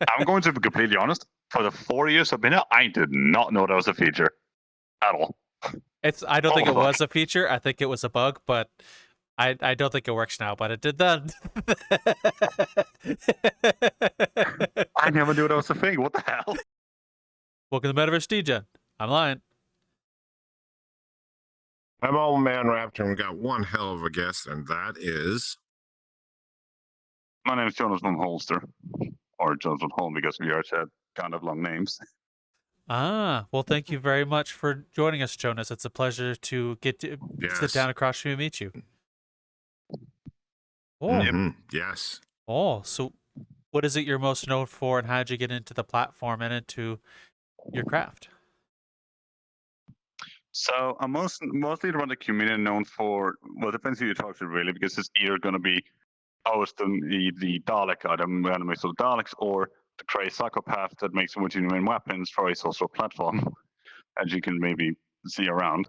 I'm going to be completely honest. For the 4 years I've been here, I did not know that was a feature at all. I don't think Oh, it was a feature. I think it was a bug, but I don't think it works now, but it did then. I never knew that was a thing. What the hell? Welcome to Metaverse Degen. I'm lying. I'm Old Man Raptor, and we got one hell of a guest, and that is... My name is jonasvonholmster, or jonasvonholm because we are kind of long names. Ah, well, thank you very much for joining us, Jonas. It's a pleasure to get to sit down across from you and meet you. Oh, Yes. Oh, so what is it you're most known for, and how did you get into the platform and into your craft? So I'm mostly around the community known for, well, it depends who you talk to really, because it's either going to be, it's the Dalek item, anime of Daleks, or the crazy psychopath that makes genuine weapons for a social platform, as you can maybe see around.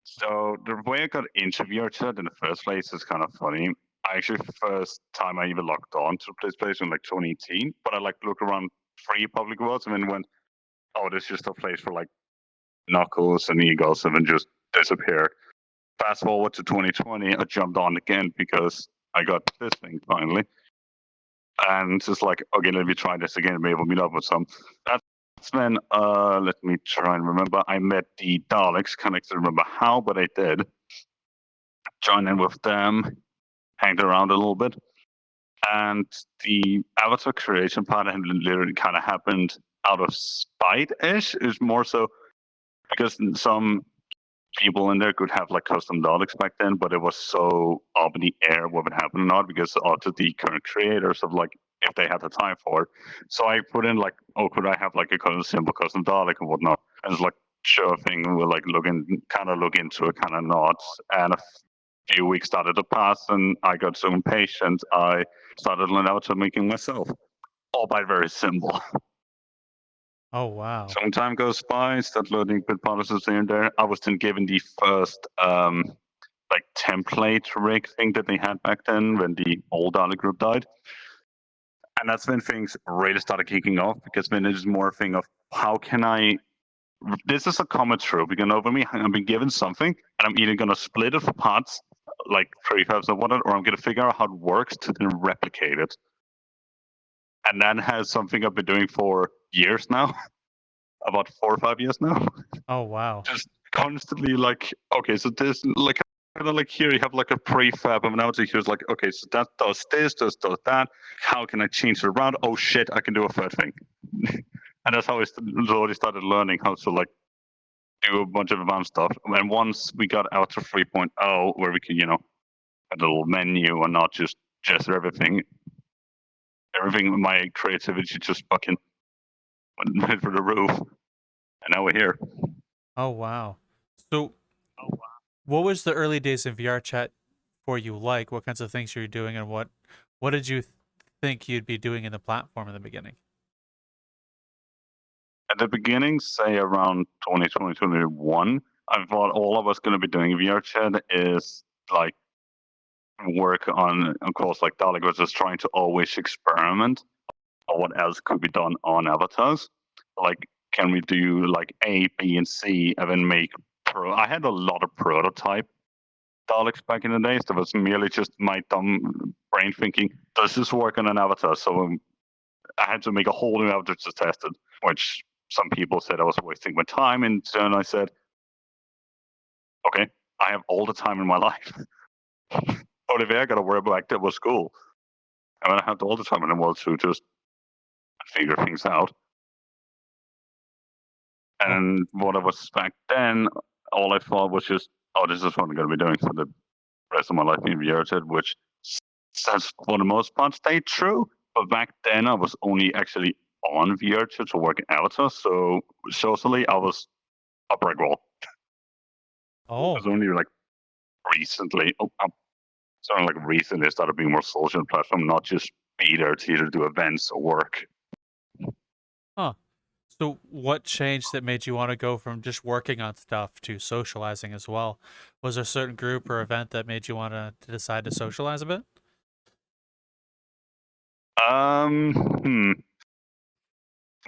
So the way I got into VRChat in the first place is kind of funny. Actually, first time I even logged on to this place in like 2018, but I like looked around free public worlds and then went, oh, this is just a place for like Knuckles and Eagles, and then just disappear. Fast forward to 2020, I jumped on again because I got this thing finally. And it's like, okay, let me try this again and maybe meet up with some. That's when, let me try and remember, I met the Daleks. Can't remember how, but I did. Joined in with them, hanged around a little bit. And the avatar creation part literally kind of happened out of spite-ish. It's more so because some people in there could have like custom Daleks back then, but it was so up in the air what would happen or not because to the current creators of like if they had the time for it. So I put in like, oh, could I have like a simple custom Dalek and whatnot? And it's like sure thing, we'll like look into it, kind of not. And a few weeks started to pass, and I got so impatient, I started learning how to making myself, albeit very simple. Oh, wow. Some time goes by, start loading bit policies here and there. I was then given the first like template rig thing that they had back then when the old Dalek group died. And that's when things really started kicking off because then it's more a thing of how can I. This is a common trope. You know, for me, I've been given something and I'm either going to split it for parts, like prefabs and whatnot, or I'm going to figure out how it works to then replicate it. And that has something I've been doing for years now. About 4 or 5 years now. Oh, wow. Just constantly like, okay, so this like kind of like here you have like a prefab of an outage. Here's like, okay, so that does this does that. How can I change it around? Oh shit, I can do a third thing. And that's how I slowly started learning how to like do a bunch of advanced stuff. And once we got out to 3.0, where we can, you know, have a little menu and not just everything, my creativity just fucking went through the roof. And now we're here. Oh, wow. So, what was the early days in VRChat for you like? What kinds of things you were doing, and what did you think you'd be doing in the platform in the beginning? At the beginning, say around 2020, 2021, I thought all of us going to be doing VRChat is like work on, of course, like Dalek was just trying to always experiment on what else could be done on avatars. Like, can we do like A, B, and C, and then make I had a lot of prototype Daleks back in the days. That was merely just my dumb brain thinking, does this work on an avatar? So I had to make a whole new avatar to test it, which some people said I was wasting my time. And then I said, okay, I have all the time in my life. Only thing I got to worry about that was school. And I had all the time in the world to just figure things out. And what I was back then, all I thought was just, oh, this is what I'm going to be doing for the rest of my life in VRChat, which says for the most part stayed true. But back then, I was only actually on VRChat to work in Avatar. So socially, I was a brick wall. Oh. It was only like recently, recently I started being more social platform, not just be there to either do events or work. Huh. So what changed that made you want to go from just working on stuff to socializing as well? Was there a certain group or event that made you want to decide to socialize a bit?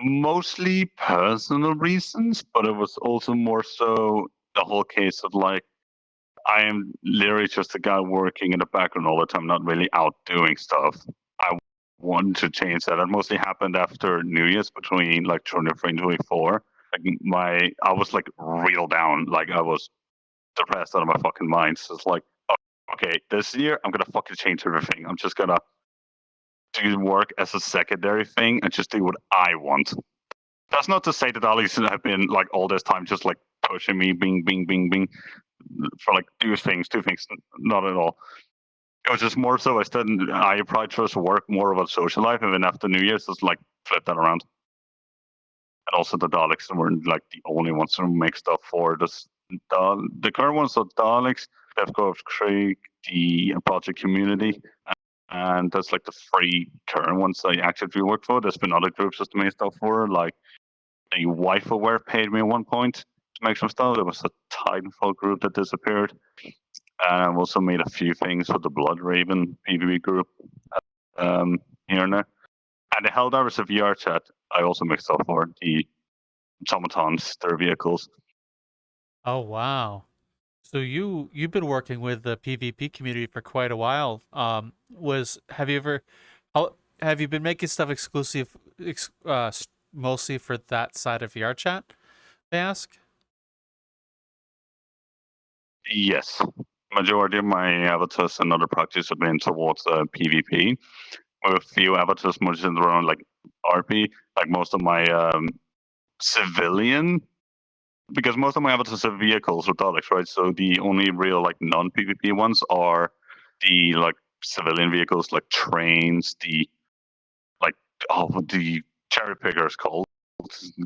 Mostly personal reasons, but it was also more so the whole case of like, I am literally just a guy working in the background all the time, not really out doing stuff. I wanted to change that. It mostly happened after New Year's between like 23 and 24. Like I was like real down. Like I was depressed out of my fucking mind. So it's like, oh, okay, this year I'm gonna fucking change everything. I'm just gonna do work as a secondary thing and just do what I want. That's not to say that Ali's have been like all this time just like pushing me, bing, bing, bing, bing, for like do things. Not at all. It was just more so I probably chose to work more about social life, and then after New Year's, just like flip that around. And also the Daleks weren't like the only ones who make stuff for this. The current ones are Daleks, Deathgrove Creek, the project community, and that's like the three current ones I actively work for. There's been other groups that made stuff for, like the Wife Aware paid me at one point to make some stuff. There was a Titanfall group that disappeared. And I've also made a few things for the Blood Raven PvP group here and there. And the Helldivers of VRchat, I also make stuff for the automatons, their vehicles. Oh wow. So you've been working with the PvP community for quite a while. Have you been making stuff mostly for that side of VRchat? May I ask? Yes. Majority of my avatars and other projects have been towards PvP. With a few avatars more around like RP, like most of my civilian, because most of my avatars are vehicles or Daleks, right? So the only real like non-PvP ones are the like civilian vehicles, like trains, the cherry pickers called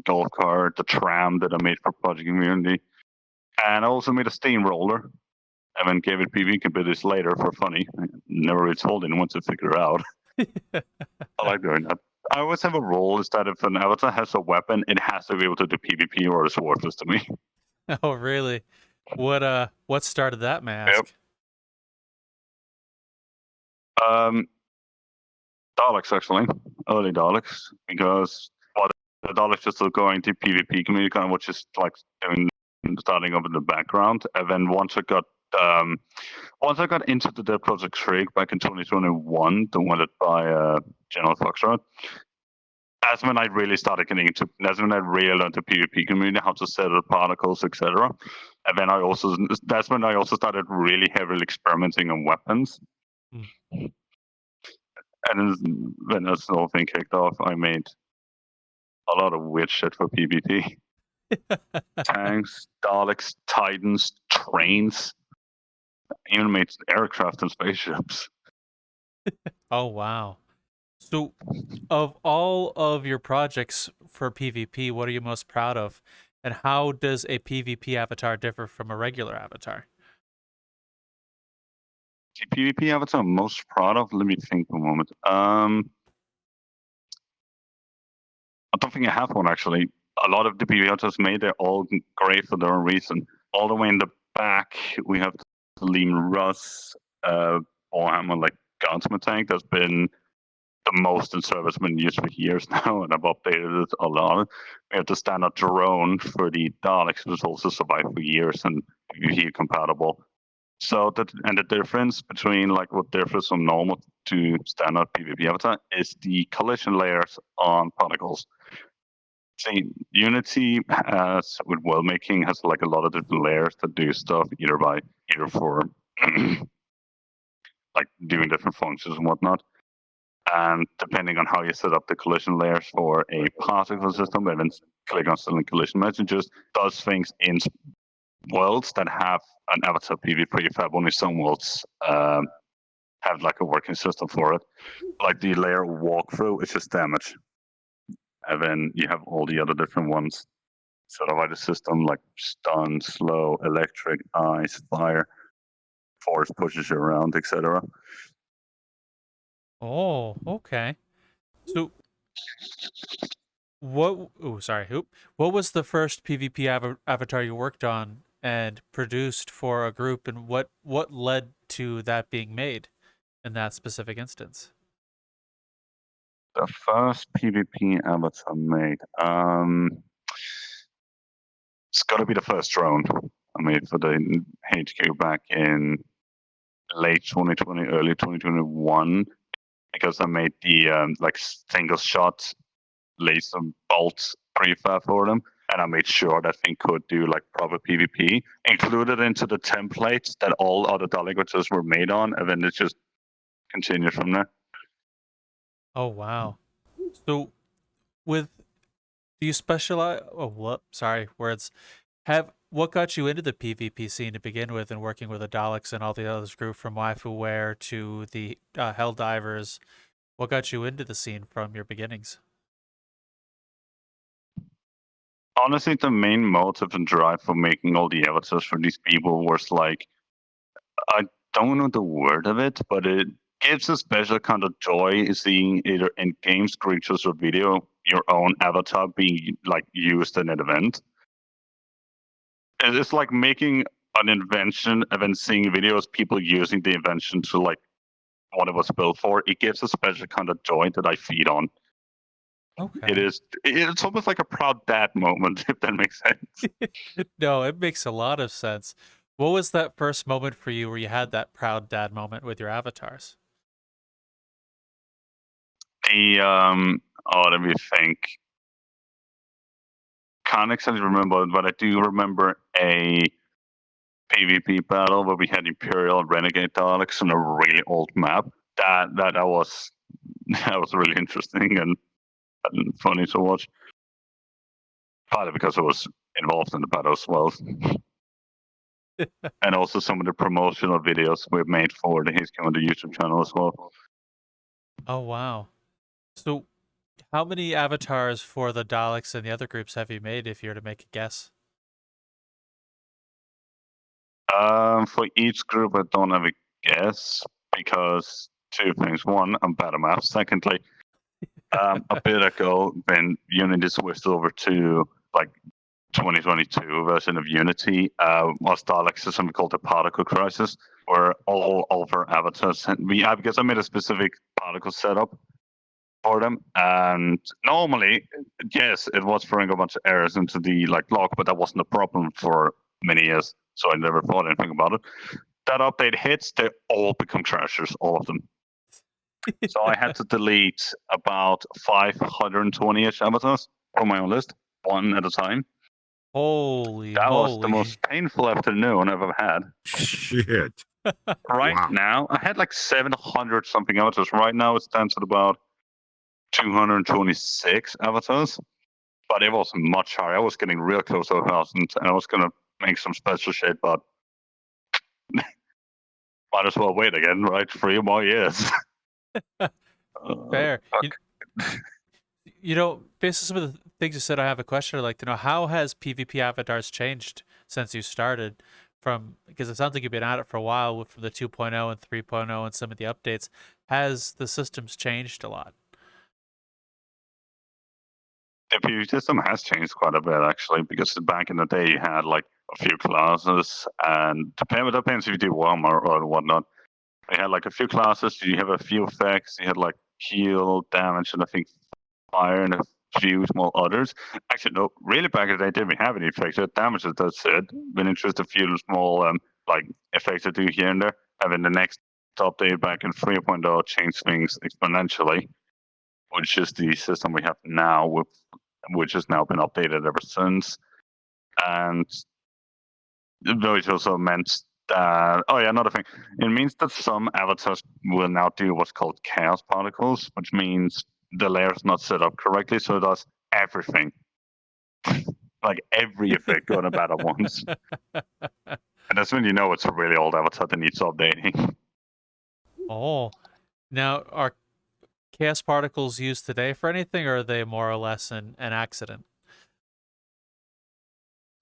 golf cart, the tram that I made for Project Community, and I also made a steamroller. And then gave it PvP computers later for funny. I never really told anyone to figure it out. I like doing that. I always have a rule is that if an avatar has a weapon, it has to be able to do PvP or it's worthless to me. Oh really? What started that, may I ask? Yep. Daleks actually. Early Daleks. Because the Daleks just still going to PvP community kind of which is like starting up in the background. And then once I got into the Project Shriek back in 2021, the one that by General Foxtrot, that's when I really started getting into. That's when I really learned the PvP community, how to set up particles, etc. And then that's when I also started really heavily experimenting on weapons. Mm. And when this whole thing kicked off, I made a lot of weird shit for PvP. Tanks, Daleks, Titans, trains. Even made aircraft and spaceships. Oh wow. So of all of your projects for PvP, what are you most proud of? And how does a PvP avatar differ from a regular avatar? The PvP avatar I'm most proud of? Let me think for a moment. I don't think I have one actually. A lot of the PvP avatars made, they're all great for their own reason. All the way in the back, we have the Liam Russ Warhammer like gunsmith tank that's been the most in service, been used for years now, and I've updated it a lot. We have the standard drone for the Daleks, which also survived for years and PvP compatible. So the difference between like what differs from normal to standard PvP avatar is the collision layers on particles. See, Unity has with world making has like a lot of different layers that do stuff either for like doing different functions and whatnot. And depending on how you set up the collision layers for a particle system, and then click on select collision messages, does things in worlds that have an avatar PV prefab. Only some worlds have like a working system for it. Like the layer walkthrough is just damage. And then you have all the other different ones set up by the system, like stun, slow, electric, ice, fire, force pushes you around, etc. Oh, okay. So what what was the first PvP avatar you worked on and produced for a group, and what led to that being made in that specific instance? The first PvP avatar made. It's got to be the first drone I made for the HQ back in late 2020, early 2021, because I made the like single shot laser bolt prefab for them, and I made sure that thing could do like proper PvP, included into the templates that all other Daleks were made on, and then it just continued from there. Oh wow. So with do you specialize sorry, words. What got you into the PvP scene to begin with, and working with the Daleks and all the others group from Waifaware to the Helldivers? What got you into the scene from your beginnings? Honestly, the main motive and drive for making all the avatars for these people was like, I don't know the word of it, but it gives a special kind of joy seeing either in game screenshots or video your own avatar being like used in an event. It's like making an invention and then seeing videos people using the invention to like what it was built for. It gives a special kind of joy that I feed on. Okay. It's almost like a proud dad moment, if that makes sense. No, it makes a lot of sense. What was that first moment for you where you had that proud dad moment with your avatars? Let me think. Can't exactly remember, but I do remember a PvP battle where we had Imperial and Renegade Daleks on a really old map. That was that was really interesting and funny to watch. Partly because I was involved in the battle as well. And also some of the promotional videos we've made for the HQ on the YouTube channel as well. Oh wow. So how many avatars for the Daleks and the other groups have you made, if you were to make a guess? For each group, I don't have a guess because two things. One, I'm bad at math. Secondly, a bit ago, when Unity switched over to like 2022 version of Unity, was Daleks is something called the Particle Crisis, where all over avatars. Because I made a specific particle setup for them, and normally, yes, it was throwing a bunch of errors into the like log, but that wasn't a problem for many years, so I never thought anything about it. That update hits, they all become crashers, all of them. So I had to delete about 520-ish avatars from my own list, one at a time. Holy That was moly. the most painful afternoon I've ever had. Shit. Right Wow. now, I had like 700 something avatars. Right now, it stands at about 226 avatars, but it was much higher. I was getting real close to 1,000, and I was gonna make some special shit, but might as well wait again, right? 3 more years. Fair. You know, based on some of the things you said, I have a question I'd like to know. How has PvP avatars changed since you started? Because it sounds like you've been at it for a while, from the 2.0 and 3.0 and some of the updates. Has the systems changed a lot? The PvP system has changed quite a bit, actually, because back in the day you had like a few classes, and depends if you do Warhammer or whatnot. You had like a few classes, you have a few effects, you had like heal, damage, and I think fire, and a few small others. Actually, no, really back in the day, didn't have any effects. It damage, that's it. Then it's just a few small like effects that do here and there. And then the next update back in 3.0 changed things exponentially, which is the system we have now, which has now been updated ever since. And which also meant that, another thing, it means that some avatars will now do what's called chaos particles, which means the layer is not set up correctly, so it does everything. Like every effect going bad at once. And that's when you know it's a really old avatar that needs updating. Oh. Now, are chaos particles used today for anything, or are they more or less an accident?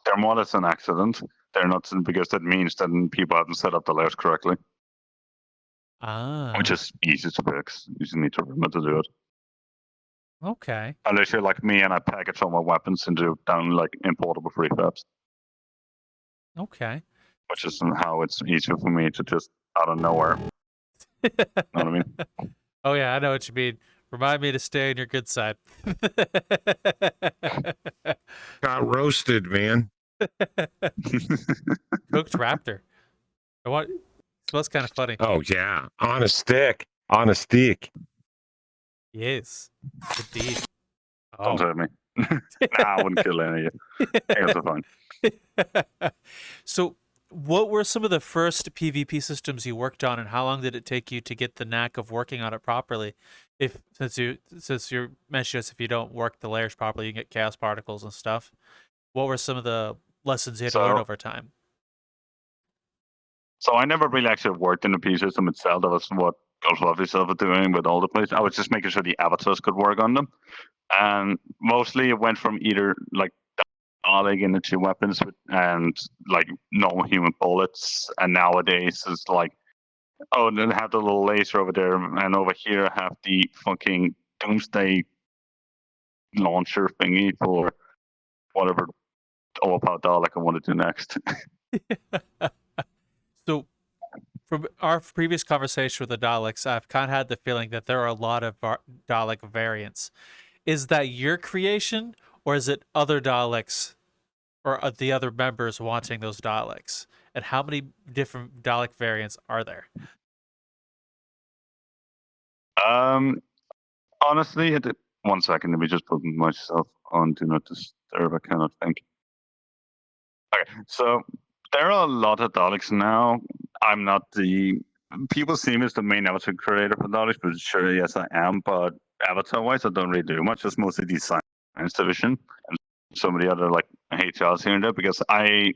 They're more or less an accident. They're not, because that means that people haven't set up the layers correctly. Ah. Which is easy to fix. You just need to remember to do it. Okay. Unless you're like me and I package all my weapons into down like importable prefabs. Okay. Which is how it's easier for me to just out of nowhere. Know what I mean? Oh yeah, I know what you mean. Remind me to stay on your good side. Got roasted, man. Cooked raptor. I want. Smells kind of funny. Oh yeah, on a stick, on a stick. Yes, indeed. Don't hurt me. Nah, I wouldn't kill any of you. It's fine. So, what were some of the first PvP systems you worked on, and how long did it take you to get the knack of working on it properly? Since you mentioned if you don't work the layers properly, you can get chaos particles and stuff. What were some of the lessons you had to learn over time? So I never really actually worked in the P system itself. That was what Ghostlovely stuff was doing with all the places. I was just making sure the avatars could work on them. And mostly it went from either like Dalek in the 2 weapons and like no human bullets. And nowadays it's like, oh, then have the little laser over there, and over here I have the fucking doomsday launcher thingy for whatever overpowered Dalek I want to do next. So, from our previous conversation with the Daleks, I've kind of had the feeling that there are a lot of Dalek variants. Is that your creation, or is it other Daleks or the other members wanting those Daleks? And how many different Dalek variants are there? Honestly, 1 second. Let me just put myself on Do Not Disturb. I cannot think. Okay, so there are a lot of Daleks now. I'm not the... People see me as the main avatar creator for Daleks, but sure, yes, I am. But avatar-wise, I don't really do much. It's mostly the science division and some of the other like HRs here and there, because I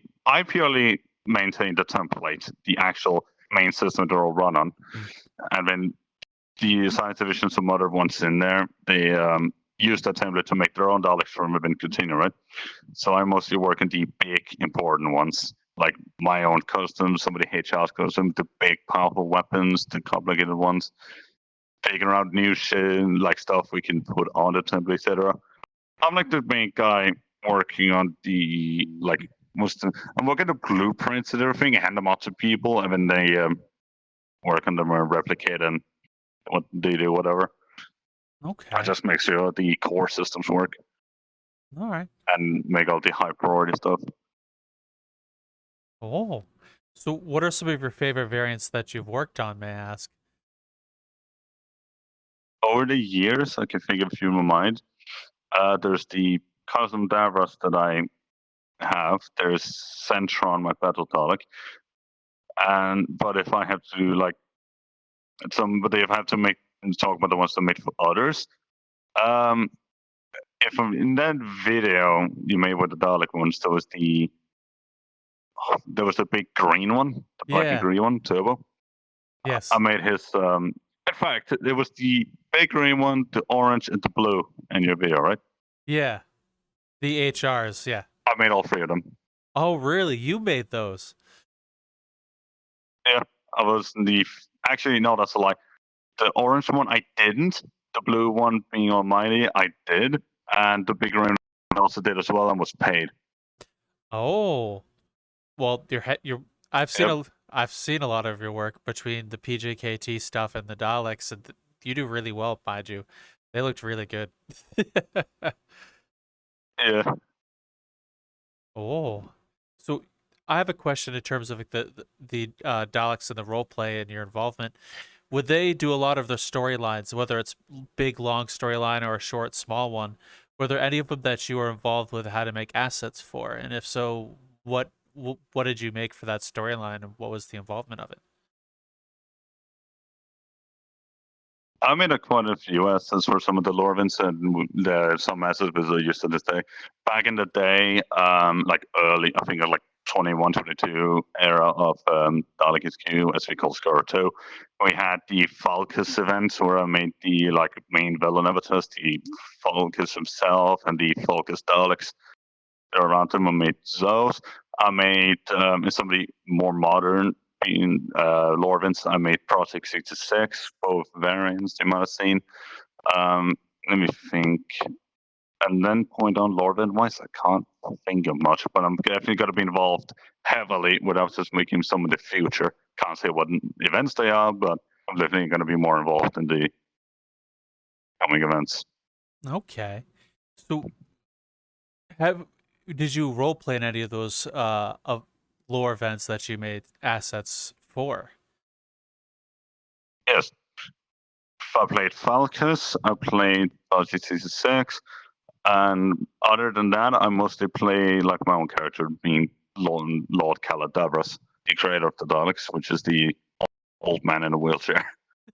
purely maintain the template, the actual main system they're all run on. And then the science division, some other ones in there, they use that template to make their own Daleks from within Continue, right? So I mostly work on the big, important ones, like my own custom, somebody HR's custom, the big, powerful weapons, the complicated ones, taking around new shit, like stuff we can put on the template, etc. I'm like the main guy working on the, like, I'm working the blueprints and everything, hand them out to people, and then they work on them and replicate and what they do, whatever. Okay. I just make sure the core systems work. All right. And make all the high priority stuff. Oh. So what are some of your favorite variants that you've worked on, may I ask? Over the years, I can think of a few in my mind. There's the custom Davros that I have. There's Centron, my battle Dalek. But if I have to like somebody, if I have to make talk about the ones that made for others, if I'm in that video you made with the Dalek ones, there was the big green one, the black and green one, Turbo. Yes. I made his. In fact, it was the big green one, the orange, and the blue in your video, right? Yeah. The HRs, yeah. I made all 3 of them. Oh, really? You made those? Yeah, I was actually, no, that's a lie. The orange one I didn't. The blue one, being almighty, I did, and the big green one also did as well and was paid. Oh, well, I've seen a lot of your work between the PJKT stuff and the Daleks, and you do really well, mind you. They looked really good. Yeah. Oh, so I have a question in terms of the Daleks and the role play and your involvement. Would they do a lot of the storylines, whether it's big, long storyline or a short, small one? Were there any of them that you were involved with how to make assets for? And if so, what did you make for that storyline, and what was the involvement of it? I made quite a few assets for some of the lore events, and some assets because I used to this day. Back in the day, like early, I think like 21, 22 era of Dalek HQ, as we call Scar 2, we had the Falcus events where I made the like main villain avatars, the Falcus himself and the Falcus Daleks. They're around him. I made those. I made somebody more modern in lore events. I made Project 66, both variants you might have seen. Let me think. And then point on lore event wise, I can't think of much, but I'm definitely going to be involved heavily without just making some of the future. Can't say what events they are, but I'm definitely going to be more involved in the coming events. Okay. So did you role play in any of those of lore events that you made assets for? Yes, I played Falcus, I played RGT6, and other than that, I mostly play like my own character, being Lord Helldivers, the creator of the Daleks, which is the old man in a wheelchair.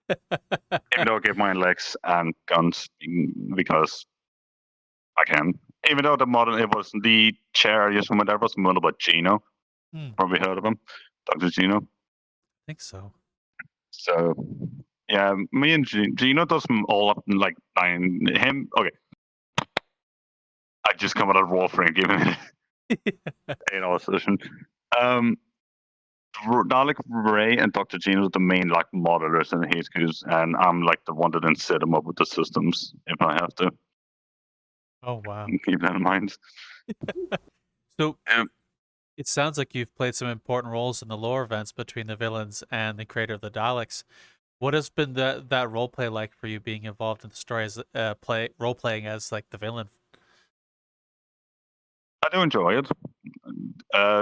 Even though I give my legs and guns because I can. Even though it was the chair I used for my dad was modeled by Gino. Probably heard of him, Dr. Gino. I think so. So yeah, me and Gino does all up in like him. Okay, I just come out of Warframe, give him an illustration. Dalek, Ray, and Dr. Gino are the main like modelers in HQs, and I'm like the one that then set them up with the systems if I have to. Oh wow! Keep that in mind. So it sounds like you've played some important roles in the lore events between the villains and the creator of the Daleks. What has been that role play like for you, being involved in the story as role playing as like the villain? I do enjoy it.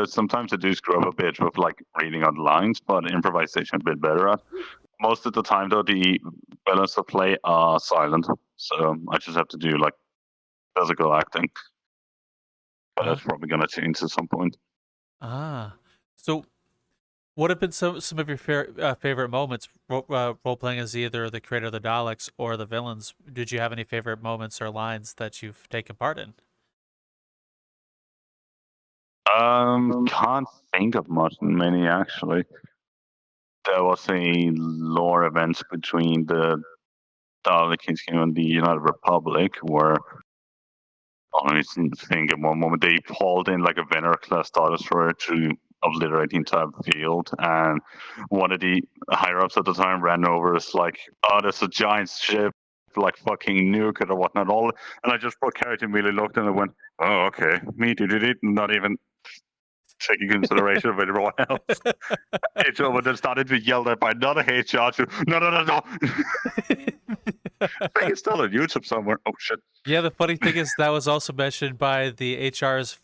Sometimes I do screw up a bit with like reading on lines, but improvisation a bit better at. Most of the time, though, the villains I play are silent, so I just have to do like physical acting. But that's probably gonna change at some point. So what have been some of your favorite moments role playing as either the creator of the Daleks or the villains? Did you have any favorite moments or lines that you've taken part in? Can't think of many actually. There was a lore event between the Daleks and the United Republic where I think at one moment they hauled in like a Veneer class Star Destroyer to obliterate the entire field, and one of the higher ups at the time ran over us like, "Oh, there's a giant ship, like fucking nuke it or whatnot." All, and I just brought character immediately looked and I went, "Oh, okay, me did it," not even taking consideration of everyone else. HR then started to be yelled at by another HR. No. I think it's still on YouTube somewhere. Oh shit. Yeah, the funny thing is that was also mentioned by the HRs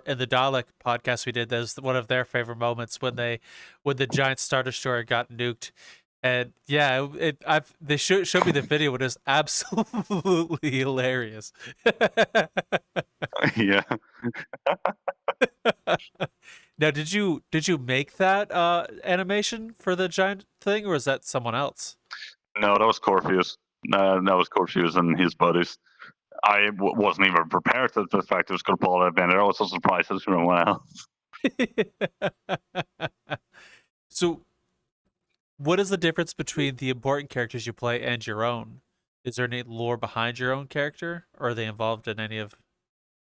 in the Dalek podcast we did as one of their favorite moments when the giant Star Destroyer got nuked. And yeah, they showed me the video. It was absolutely hilarious. Yeah. Now, did you make that animation for the giant thing, or was that someone else? No, that was Corpheus. That was Corpheus and his buddies. I wasn't even prepared for the fact it was going to pull out of I was so surprised as everyone else. So, what is the difference between the important characters you play and your own? Is there any lore behind your own character, or are they involved in any of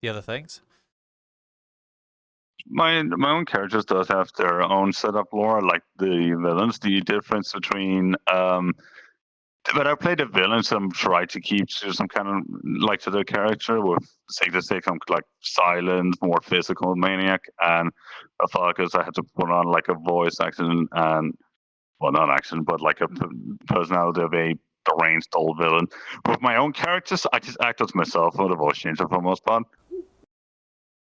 the other things? My own characters does have their own setup lore, like the villains. The difference between but I play the villains and try to keep to some kind of like to the character with say some like silent, more physical maniac, and I thought because I had to put on like a voice accent and well not accent but like a personality of a deranged old villain. With my own characters, I just act as myself with a voice changer for the most part.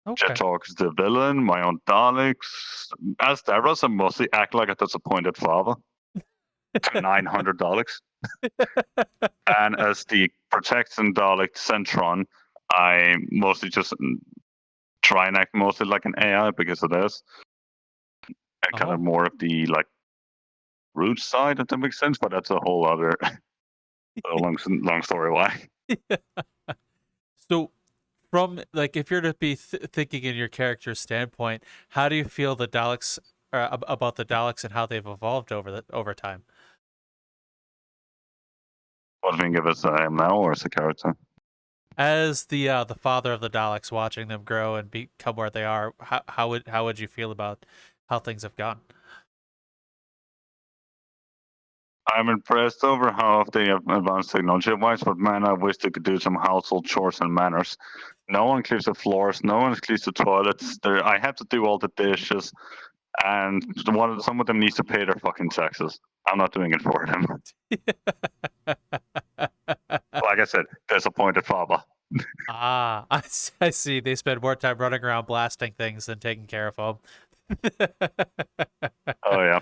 Okay. Jet Talk is the villain, my own Daleks. As Davros, I mostly act like a disappointed father to 900 Daleks. And as the protecting Dalek Centron, I mostly just try and act mostly like an AI because of this. And kind of more of the like root side, if that makes sense, but that's a whole other long story why. So from like if you're to be thinking in your character's standpoint, how do you feel the Daleks about the Daleks and how they've evolved over time? What do you think of as I am now or as a character? As the father of the Daleks, watching them grow and become where they are, how would you feel about how things have gone? I'm impressed over how they have advanced technology-wise, but man, I wish they could do some household chores and manners. No one cleans the floors, no one cleans the toilets. I have to do all the dishes, and some of them needs to pay their fucking taxes. I'm not doing it for them. like I said, disappointed father. Ah, I see. They spend more time running around blasting things than taking care of home. Oh yeah.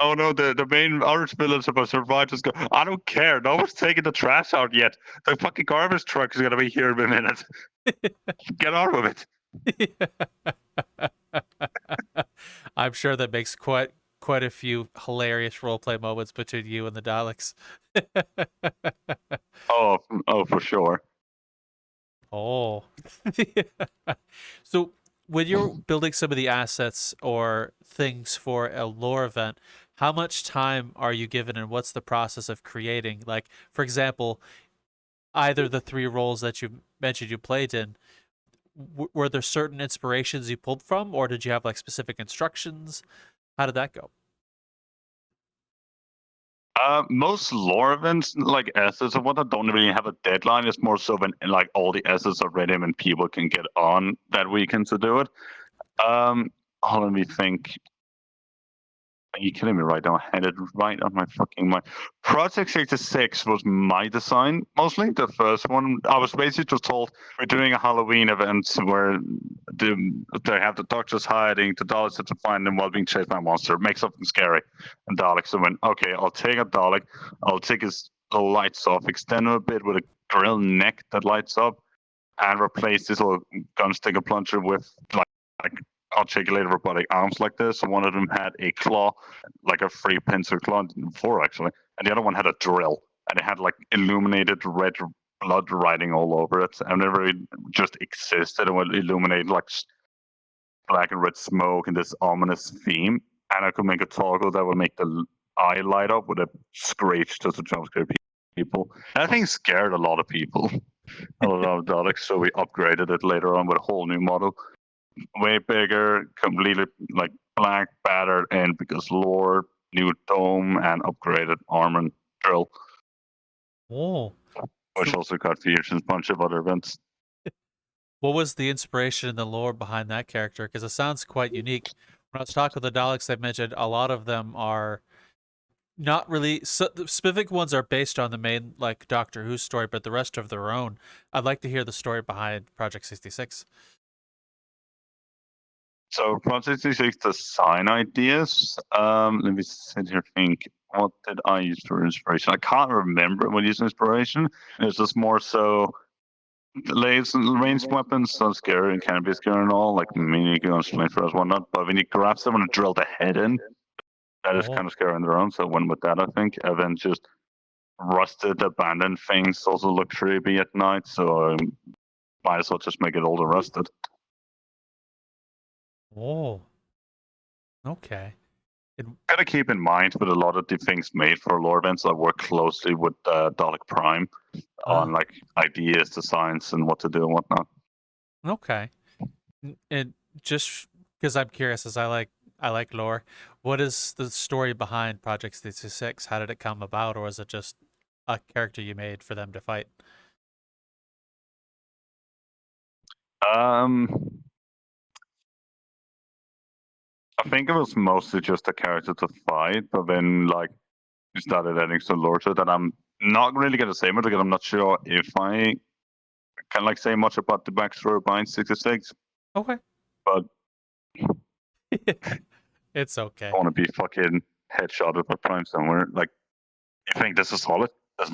Oh no, the main orange village supposed to survive. Just go. I don't care. No one's taking the trash out yet. The fucking garbage truck is gonna be here in a minute. Get on with it. I'm sure that makes quite a few hilarious roleplay moments between you and the Daleks. Oh, for sure. Oh. So when you're building some of the assets or things for a lore event, how much time are you given and what's the process of creating? Like, for example, either the 3 roles that you mentioned you played in, were there certain inspirations you pulled from, or did you have like specific instructions? How did that go? Most lore events, like assets or whatnot, don't really have a deadline. It's more so when like all the assets are ready and people can get on that weekend to do it. Let me think. Are you kidding me right now? I had it right on my fucking mind. Project 66 was my design, mostly. The first one. I was basically just told we're doing a Halloween event where they have the doctors hiding, the Daleks have to find them while being chased by a monster. Make something scary. And Daleks went, okay, I'll take a Dalek, I'll take his lights off, extend him a bit with a grill neck that lights up, and replace this little gun stinger plunger with like articulated robotic arms like this. So one of them had a claw, like a 3 pincer claw, 4 actually, and the other one had a drill, and it had like illuminated red blood writing all over it, and it really just existed and would illuminate like black and red smoke and this ominous theme. And I could make a toggle that would make the eye light up with a screech just to jump scare people. That thing scared a lot of people. A lot of Daleks, so we upgraded it later on with a whole new model. Way bigger, completely like black, battered in because lore, new dome, and upgraded armor and drill. Oh. Which also got featured in a bunch of other events. What was the inspiration and the lore behind that character? Because it sounds quite unique. When I was talking with the Daleks, I mentioned a lot of them are not really. So the specific ones are based on the main like Doctor Who story, but the rest of their own. I'd like to hear the story behind Project 66. So Project 66 design ideas. Let me sit here think. What did I use for inspiration? I can't remember what used inspiration. It's just more so ranged weapons sound scary and can be scary and all, like mini guns, flamethrowers, whatnot. But when you grab someone and drill the head in, that is kind of scary on their own. So I went with that, I think. And then just rusted, abandoned things also look creepy at night. So I might as well just make it all the rusted. Oh. Okay. Gotta keep in mind with a lot of the things made for lore events, I work closely with Dalek Prime on like ideas, designs, and what to do and whatnot. Okay. And just because I'm curious, as I like lore, what is the story behind Project 66? How did it come about, or is it just a character you made for them to fight? I think it was mostly just a character to fight, but then like we started adding some lore to it that I'm not really gonna say much because I'm not sure if I can like say much about the backstory behind 66. Okay. But it's okay. I want to be fucking headshotted by Prime somewhere. Like, you think this is solid? That's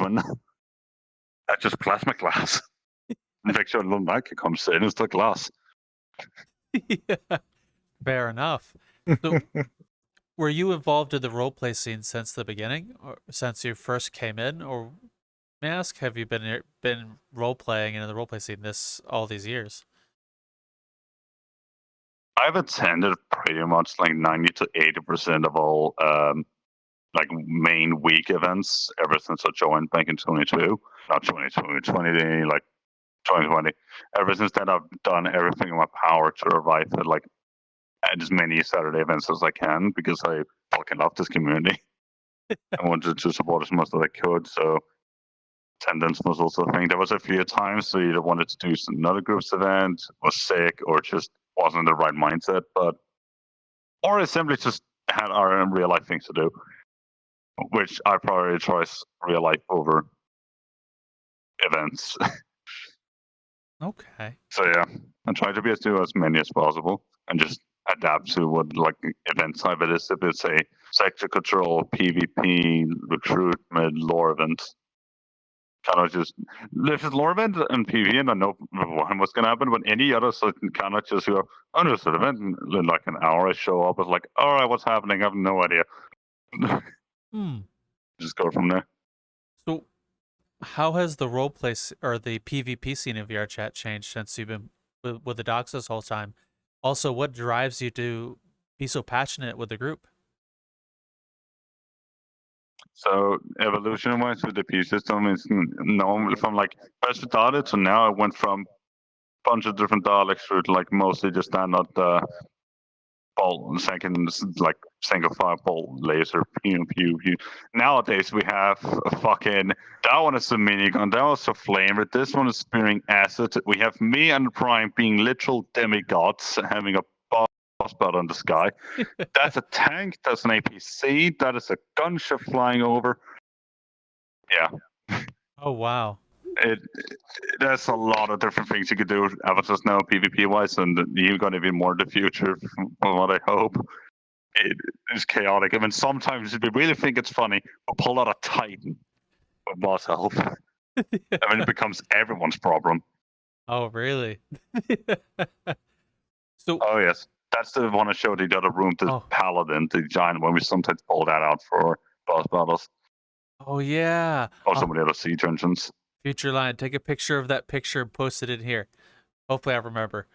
just plasma glass. Make sure a little mic comes in, it's the glass. Yeah. Fair enough. So, were you involved in the roleplay scene since the beginning, or since you first came in, or may I ask, have you been roleplaying in the roleplay scene all these years? I've attended pretty much like 90 to 80% of all like main week events ever since I joined back in 22. Not 2020, like 2020. Ever since then, I've done everything in my power to arrive at like as many Saturday events as I can because I fucking love this community. I wanted to support as much as I could. So attendance was also a thing. There was a few times so either wanted to do another group's event, was sick, or just wasn't in the right mindset. Or I simply just had our real life things to do, which I prioritize real life over events. Okay. So yeah, I try to do as many as possible and just adapt to what like event type it is. If it's a sector control, PvP, recruitment, lore event, kind of just if it's lore event and PvP, and I know what's gonna happen. But any other, so kind of just go, oh, there's an event, and in like an hour I show up. It's like, all right, what's happening? I have no idea. Just go from there. So, how has the roleplay or the PvP scene of VRChat changed since you've been with the docs this whole time? Also, what drives you to be so passionate with the group? So evolution-wise with the P system is normally from like first we started to now I went from a bunch of different Daleks to like mostly just standard ball second like single fireball laser pew pew pew. Nowadays we have a fucking that one is a minigun, that was a flamer, this one is spearing acid. We have me and Prime being literal demigods having a boss battle in the sky. That's a tank, that's an APC, that is a gunship flying over. Yeah. Oh wow. There's a lot of different things you could do with avatars now, PvP wise, and you're going to be more in the future, from what I hope. It is chaotic. I mean, sometimes if you really think it's funny, we'll pull out a Titan with boss health. I mean, it becomes everyone's problem. Oh really? So. Oh yes, that's the one I showed you the other room, the Paladin, the giant one. We sometimes pull that out for boss battles. Oh yeah. Or some of the other siege engines. Future Line, take a picture of that picture and post it in here. Hopefully I remember.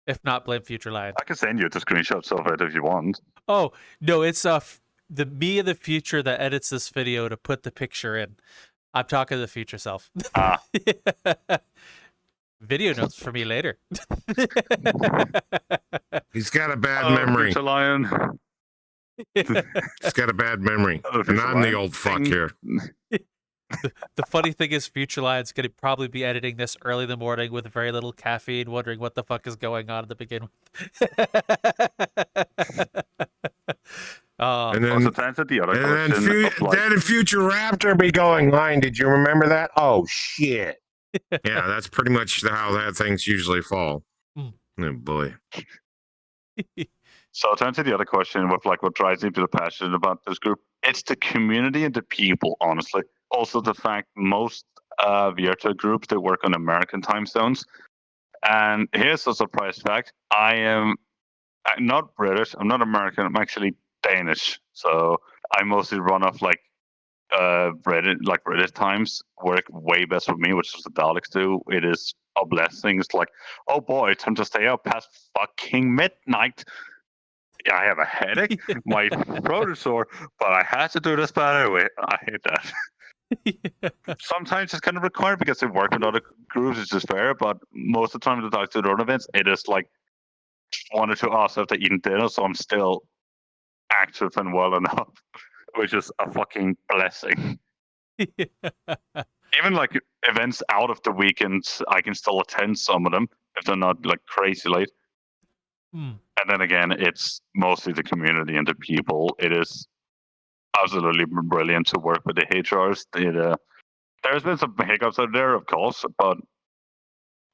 If not, blame Future Line. I can send you the screenshots of it if you want. Oh, no, it's the me of the future that edits this video to put the picture in. I'm talking to the future self. Video notes for me later. He's got a bad memory. Future Lion. He's got a bad memory. And I'm the old fuck here. The funny thing is, Future Lion's going to probably be editing this early in the morning with very little caffeine, wondering what the fuck is going on at the beginning. And then Future Raptor be going line. Did you remember that? Oh shit! Yeah, that's pretty much how that things usually fall. Oh boy. So to answer the other question with like what drives me to be passionate about this group, it's the community and the people, honestly. Also the fact most VRChat groups, they work on American time zones. And here's a surprise fact. I'm not British, I'm not American, I'm actually Danish. So I mostly run off like British times, work way best for me, which is the Daleks do. It is a blessing. It's like, oh boy, time to stay up past fucking midnight. I have a headache, my throat is sore, but I had to do this bad anyway. I hate that. Sometimes it's kind of required because they work with other groups, it's just fair, but most of the time the Daleks do their own events, it is like 1 or 2 hours after eating dinner, so I'm still active and well enough, which is a fucking blessing. Even like events out of the weekends, I can still attend some of them if they're not like crazy late. And then again, it's mostly the community and the people. It is absolutely brilliant to work with the HRs. There's been some hiccups out there, of course, but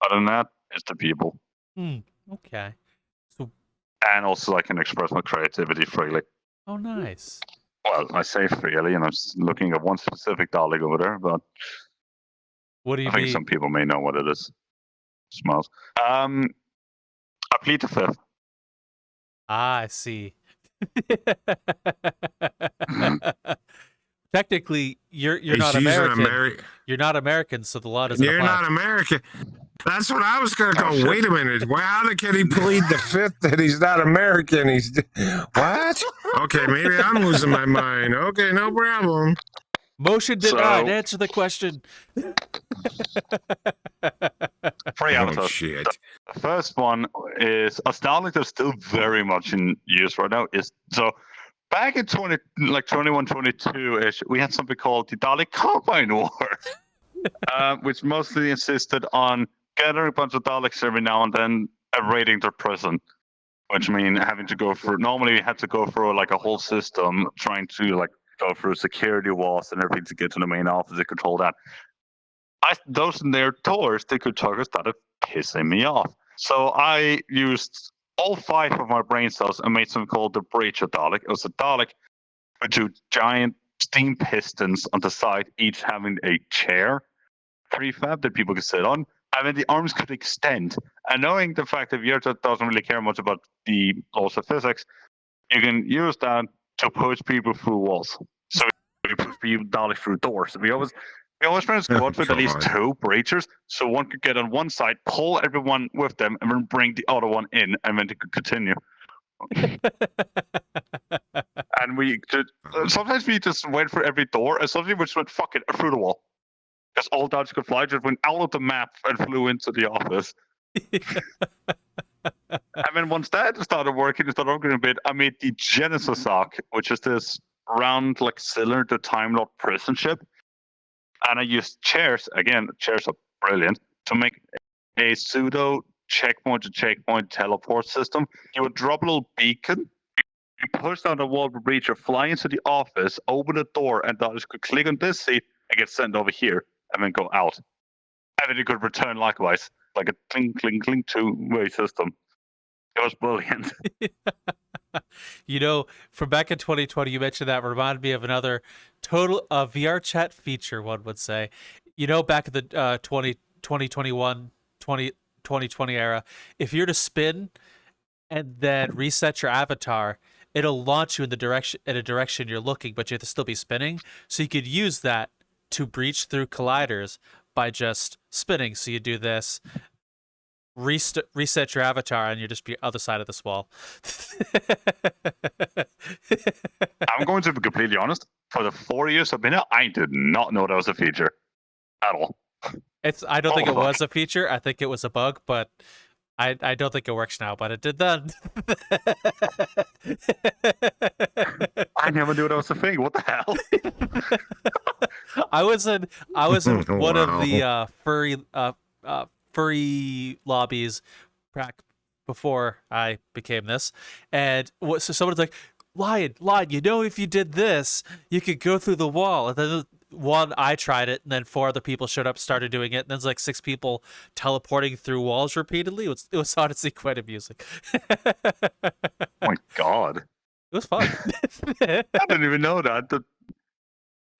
other than that, it's the people. Okay. So, and also I can express my creativity freely. Oh, nice. Well, I say freely, and I'm looking at one specific Dalek over there, but what do you I think mean? some people may know what it is. Smells. I plead the fifth. I see. Technically, you're not American. You're not American, so the law doesn't apply. You're not American. That's what I was going to go. Wait a minute. How can he plead the fifth that he's not American? He's what? Okay, maybe I'm losing my mind. Okay, no problem. Motion denied. Answer the question. Oh, shit. The first one is a Dalek that's still very much in use right now. Back in 21, 22-ish, we had something called the Dalek Combine War, which mostly insisted on gathering a bunch of Daleks every now and then and raiding their prison, which means having to go through. Normally, you had to go through like a whole system trying to like go through security walls and everything to get to the main office to control that. those in their tours, they could talk, started pissing me off. So I used all 5 of my brain cells and made something called the Vrchat Dalek. It was a Dalek with 2 giant steam pistons on the side, each having a chair prefab that people could sit on. And then the arms could extend. And knowing the fact that Vrchat doesn't really care much about the laws of physics, you can use that to push people through walls. So we push people Daleks through doors. We always ran a squad with at least 2 breachers, so one could get on one side, pull everyone with them, and then bring the other one in, and then they could continue. And sometimes we just went for every door, and sometimes we just went fuck it through the wall. Because all dogs could fly, just went out of the map and flew into the office. And then once that started working a bit, I made the Genesis Arc, which is this round, like, cylinder Time Lord prison ship. And I used chairs, again, chairs are brilliant, to make a pseudo checkpoint to checkpoint teleport system. You would drop a little beacon, you push down the wall of the breacher, fly into the office, open the door, and then you could click on this seat and get sent over here, and then go out. And then you could return likewise, like a clink, clink, clink two-way system. It was brilliant. From back in 2020, you mentioned that reminded me of another total VR chat feature, one would say. Back in the 2020 era, if you're to spin and then reset your avatar, it'll launch you in a direction you're looking, but you have to still be spinning. So you could use that to breach through colliders by just spinning. So you do this, reset your avatar, and you're just the other side of this wall. I'm going to be completely honest. For the 4 years I've been here, I did not know that was a feature at all. I don't think it was a feature. I think it was a bug, but I don't think it works now. But it did then. I never knew that was a thing. What the hell? I was in one of Wow. the furry lobbies back before I became this, and so someone's like, Lion, if you did this, you could go through the wall. And then I tried it, and then 4 other people showed up, started doing it, and then there's like 6 people teleporting through walls repeatedly. It was honestly quite amusing. Oh my god. It was fun. I didn't even know that.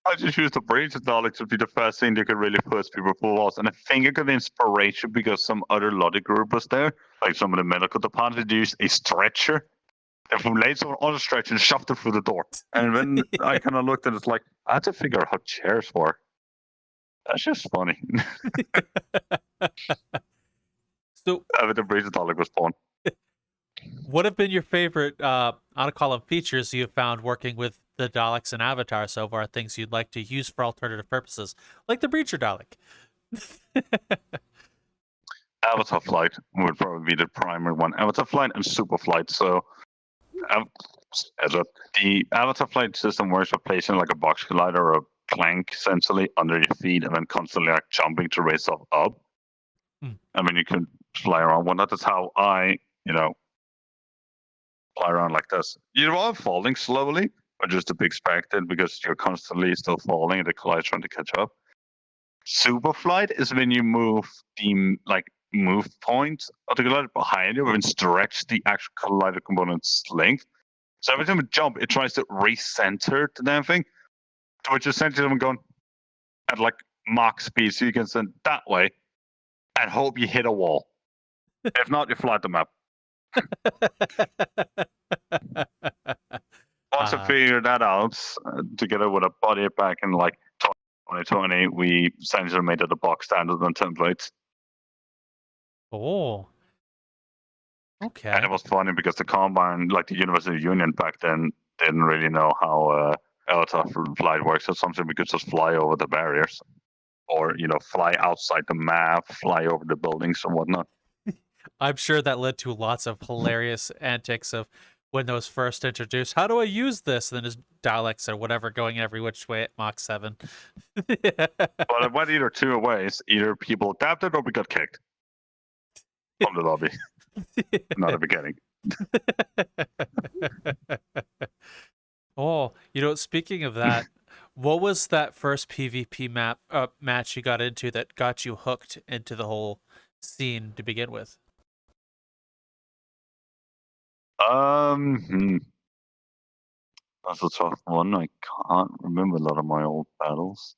I just used the brains of Daleks to be the first thing that could really push people through walls. And I think it got inspiration because some other logic group was there. Like some of the medical department used a stretcher. And laid someone on a stretcher and shoved them through the door. And then I kind of looked and it's like, I had to figure out how chairs work. That's just funny. So, the brains of Dalek was fun. What have been your favorite, on a call of features you have found working with the Daleks and Avatar so far? Things you'd like to use for alternative purposes, like the Breacher Dalek. Avatar Flight would probably be the primary one. Avatar Flight and Super Flight. So, the Avatar Flight system works by placing like a box collider or a plank essentially under your feet and then constantly like jumping to raise stuff up. I mean, you can fly around. Well, that is how I, fly around like this. You are falling slowly, but just to be expected because you're constantly still falling and the collider's trying to catch up. Super Flight is when you move the move point of the collider behind you and stretch the actual collider component's length. So every time you jump, it tries to recenter the damn thing, which essentially I'm going at like Mach speed, so you can send that way and hope you hit a wall. If not, you fly the map. Once I figured that out, together with a body pack in like 2020, we essentially made it a box standard on templates. Oh. Okay. And it was funny because the Combine, like the University Union back then, didn't really know how Avatar Flight works. So something we could just fly over the barriers. Or, fly outside the map, fly over the buildings and whatnot. I'm sure that led to lots of hilarious antics of when those first introduced. How do I use this? And then his Daleks or whatever going every which way at Mach 7. Well, it went either 2 ways. Either people adapted or we got kicked from the lobby. Not at the beginning. Oh, speaking of that, What was that first PvP match you got into that got you hooked into the whole scene to begin with? That's a tough one. I can't remember a lot of my old battles.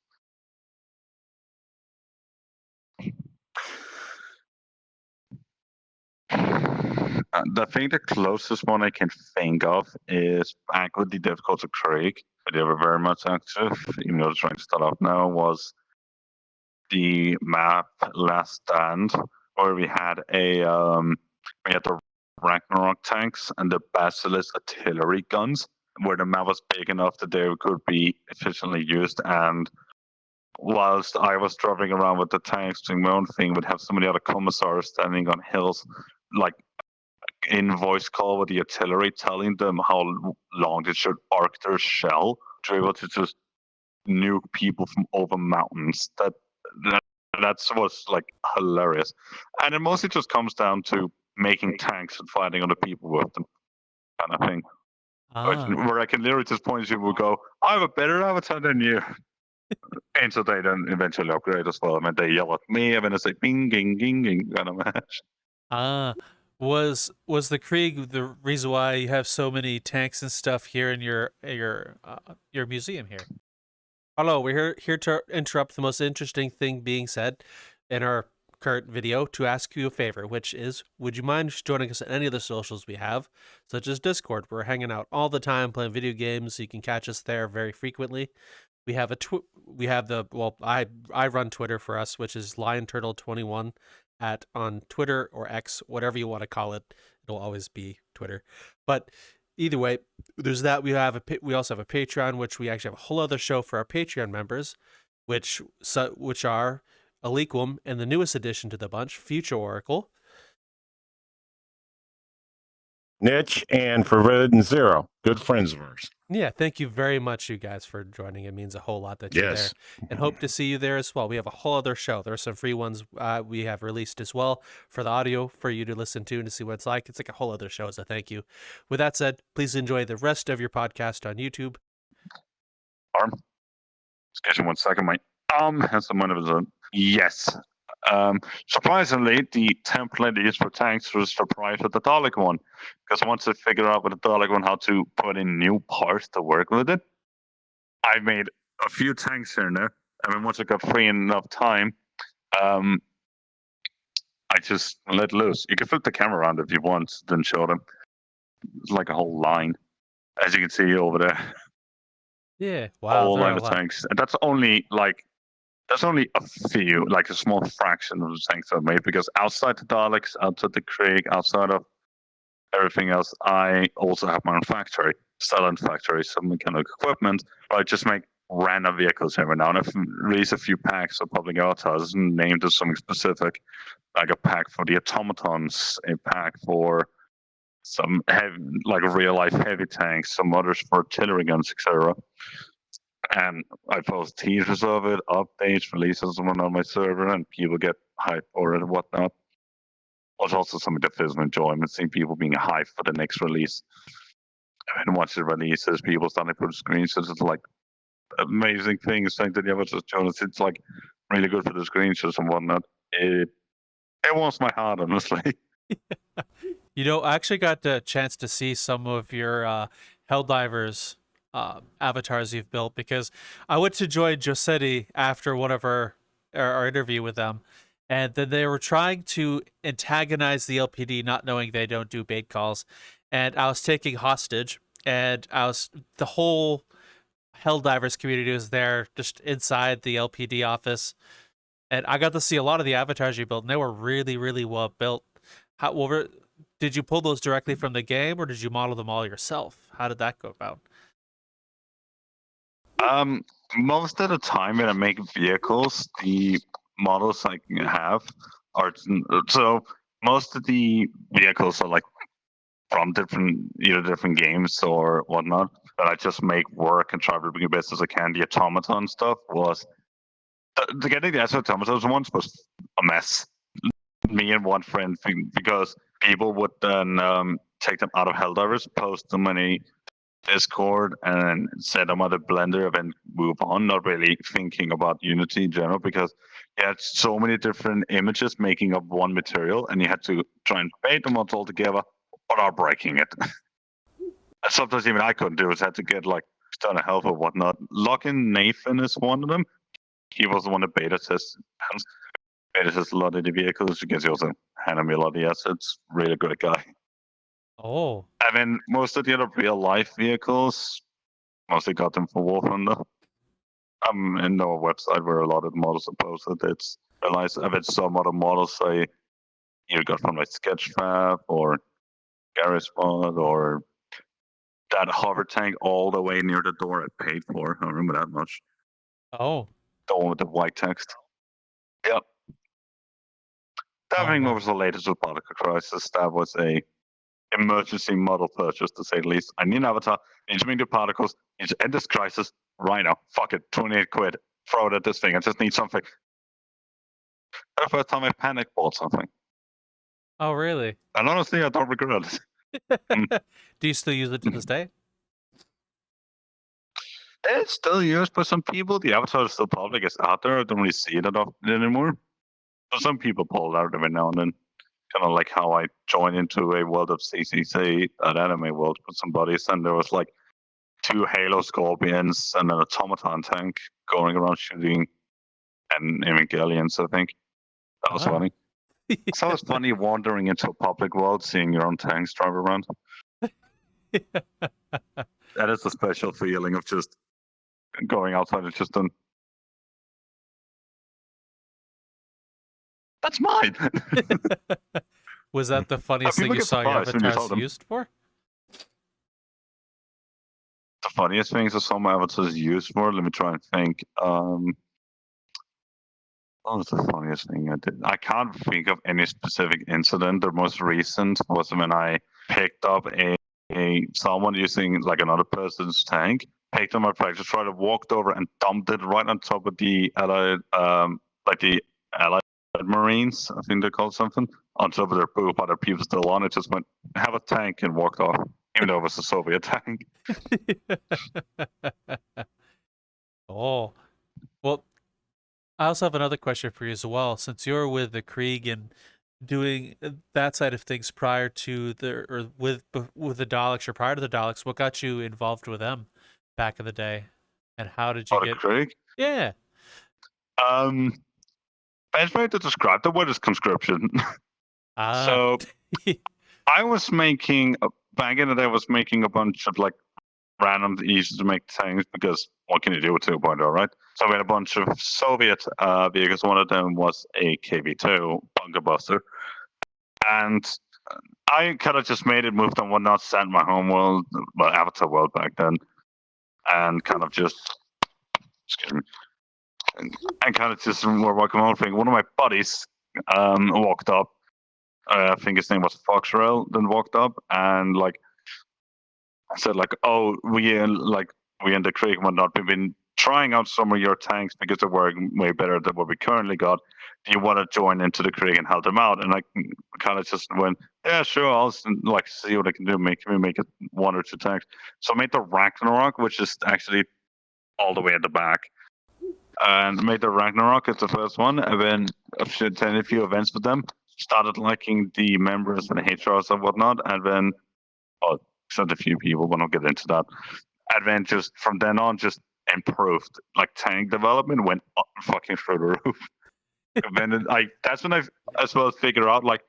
I think the closest one I can think of is back with the difficulty Craig. They were very much active, even though they're trying to start off now, was the map Last Stand, where we had the Ragnarok tanks and the Basilisk artillery guns, where the map was big enough that they could be efficiently used. And whilst I was driving around with the tanks doing my own thing, would have so many other commissars standing on hills, like in voice call with the artillery, telling them how long they should arc their shell to be able to just nuke people from over mountains. That was like hilarious, and it mostly just comes down to making tanks and fighting other people with them, kind of thing. Where I can literally just point to people and go, "I have a better avatar than you." And so they then eventually upgrade as well. I mean, they yell at me, and then it's like bing, ging, ging, ging, kind of match. Was the Krieg the reason why you have so many tanks and stuff here in your museum here? Hello, we're here to interrupt the most interesting thing being said in our current video to ask you a favor, which is, would you mind joining us at any of the socials we have, such as Discord? We're hanging out all the time playing video games, so you can catch us there very frequently. We have I run Twitter for us, which is LionTurtle21 on Twitter or X, whatever you want to call it. It'll always be Twitter. But either way, there's that. We also have a Patreon, which we actually have a whole other show for our Patreon members, which are Aliquum and the newest addition to the bunch, Future Oracle, Niche, and Forbidden Zero, good friends of ours. Yeah, thank you very much, you guys, for joining. It means a whole lot that you're there, and hope to see you there as well. We have a whole other show. There are some free ones we have released as well for the audio for you to listen to and to see what it's like. It's like a whole other show as a thank you. With that said, please enjoy the rest of your podcast on YouTube. Just catch you 1 second, mate. Has some one of his own. Yes. Surprisingly, the template used for tanks was the price of the Dalek one, because once I figured out with the Dalek one how to put in new parts to work with it, I made a few tanks here and there. I mean, once I got free enough time, I just let loose. You can flip the camera around if you want, then show them. It's like a whole line, as you can see over there. Yeah, wow. A whole line of tanks. And that's only a few, like a small fraction of the tanks I've made, because outside the Daleks, outside the Krieg, outside of everything else, I also have my own factory, silent factory, some mechanical equipment. I just make random vehicles every now and then. I've released a few packs of public avatars named as something specific, like a pack for the automatons, a pack for some heavy, like real life heavy tanks, some others for artillery guns, etc. And I post teasers of it, updates, releases them on my server, and people get hyped for it and whatnot. It's also something that fills my enjoyment, seeing people being hyped for the next release. And once it releases, people start to put screenshots. It's like amazing things. Like that, Jonas, it's like really good for the screenshots and whatnot. It warms my heart, honestly. You know, I actually got the chance to see some of your Helldivers avatars you've built, because I went to join Josetti after one of our interview with them, and then they were trying to antagonize the LPD, not knowing they don't do bait calls, and I was taking hostage, and the whole Helldivers community was there just inside the LPD office, and I got to see a lot of the avatars you built, and they were really, really well built. Did you pull those directly from the game, or did you model them all yourself? How did that go about? Most of the time when I make vehicles, the models I have are, so most of the vehicles are like from either different games or whatnot, that I just make work and try to bring the best as I can. The automaton stuff was, getting the automatons once was a mess. Me and one friend, because people would then take them out of Helldivers, post them in a Discord and set them on the Blender and then move on, not really thinking about Unity in general, because you had so many different images making up one material and you had to try and paint them all together without breaking it. And sometimes even I couldn't do it. I had to get like external help or whatnot. Login Nathan is one of them. He was the one that beta tests a lot of the vehicles. You can see also handed me a lot of the assets. Really good guy. Oh, And then most of the other real life vehicles, mostly got them from Warhammer. I'm in our website where a lot of the models are posted. It's realized I've had some other models I either got from like Sketchfab or Garry's Mod or that hover tank all the way near the door I paid for. I don't remember that much. oh, The one with the white text. Yep. Diving wow. over the latest with Particle Crisis, that was a emergency model purchase, to say the least. I need an avatar, need to make the particles, need to end this crisis right now. Fuck it, 28 quid. Throw it at this thing. I just need something. The first time I panic bought something. Oh, really? And honestly, I don't regret it. Do you still use it to this day? It's still used by some people. The avatar is still public. It's out there. I don't really see it often anymore. But some people pull it out every now and then. Kind of like how I joined into a world of CCC, an anime world with some buddies, and there was like 2 Halo Scorpions and an automaton tank going around shooting and Evangelions, I think. That was funny. So it's funny wandering into a public world, seeing your own tanks drive around. That is a special feeling of just going outside. It's just that's mine. Was that the funniest thing people you get saw your surprised when you tell avatars them. used for? The funniest things that some avatars used for. Let me try and think. What was the funniest thing I did? I can't think of any specific incident. The most recent was when I picked up someone using like another person's tank, picked them up, just tried to walked over and dumped it right on top of the allied, the allied Marines, I think they're called something, on top of their poop. Other people still on it, just went, have a tank and walked off, even though it was a Soviet tank. Oh, well, I also have another question for you as well. Since you're with the Krieg and doing that side of things prior to with the Daleks or prior to the Daleks, what got you involved with them back in the day, and how did you get? Craig? Yeah. Best way to describe the word is conscription. So I was making back in the day. I was making a bunch of like random easy to make things because what can you do with 2.0, right? So we had a bunch of Soviet vehicles. One of them was a KV2 bunker buster, and I kind of just made it, moved on whatnot, sent my home world, well, Avatar world back then, and kind of just excuse me. And kind of just were working on thing. One of my buddies walked up. I think his name was Foxrel. Then walked up and like I said, like, oh, we in the creek and whatnot. We've been trying out some of your tanks because they're working way better than what we currently got. Do you want to join into the creek and help them out? And I kind of just went, yeah, sure. I'll like see what I can do. Make it 1 or 2 tanks. So I made the Ragnarok, which is actually all the way at the back. And made the Ragnarok as the first one, and then attended a few events with them. Started liking the members and the HRs and whatnot, and then sent a few people, but I'll get into that. And then just from then on, just improved. Like tank development went fucking through the roof. And then that's when I as well figured out like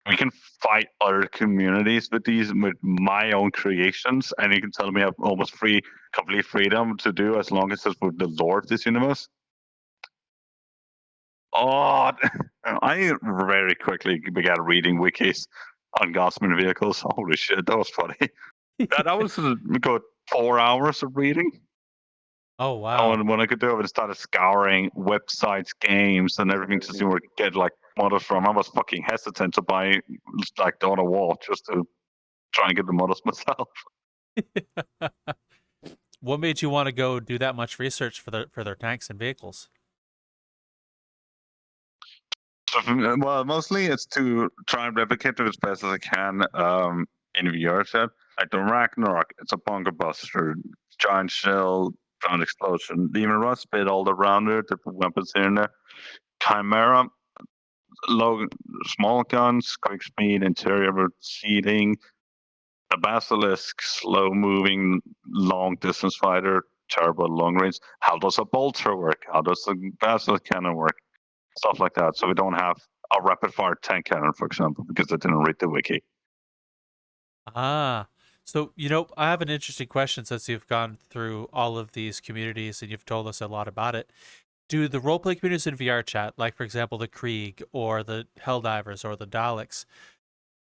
we can fight other communities with my own creations, and you can tell me I have almost complete freedom to do as long as it's with the lore of this universe. Oh, I very quickly began reading wikis on Gosman vehicles. Holy shit, that was funny. that was a good 4 hours of reading. Oh wow! And when I could do it, I started scouring websites, games, and everything to see where I could get like models from. I was fucking hesitant to buy like on a wall just to try and get the models myself. What made you want to go do that much research for their tanks and vehicles? So, well, mostly it's to try and replicate it as best as I can in VRchat. Like the Ragnarok, it's a bunker buster, giant shell, ground explosion. Demon Rust, spit all around it, different weapons here and there. Chimera, low, small guns, quick speed, interior seating. The Basilisk, slow moving, long distance fighter, terrible long range. How does a bolter work? How does the Basilisk cannon work? Stuff like that. So we don't have a rapid fire tank cannon, for example, because I didn't read the wiki. Ah, so I have an interesting question since you've gone through all of these communities and you've told us a lot about it. Do the roleplay communities in VRchat, like for example the Krieg or the Helldivers or the Daleks,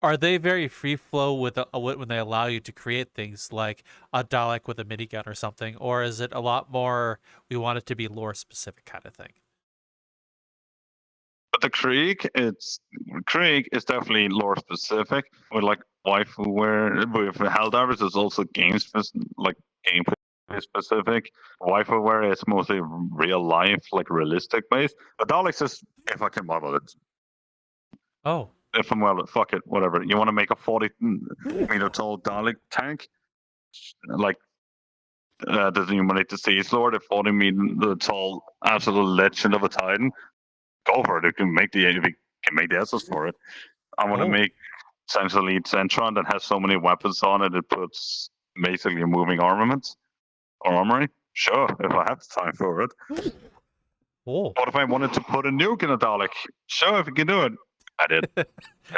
are they very free flow with when they allow you to create things like a Dalek with a minigun or something, or is it a lot more we want it to be lore specific kind of thing? But the Krieg is definitely lore specific. With like waifuvare, with Helldivers, it's also gameplay specific. Waifuvare is mostly real life, like realistic based. But Daleks is if I can model it. Oh. If I'm well, fuck it, whatever. You want to make a 40-meter tall Dalek tank, like the Humanite Siege Lord, a 40-meter tall absolute legend of a Titan. Go for it. You can make the assets for it. I want to make essentially Centron that has so many weapons on it. It puts basically moving armaments or armory. Sure, if I have the time for it. Oh. What if I wanted to put a nuke in a Dalek? Sure, if you can do it. I did. I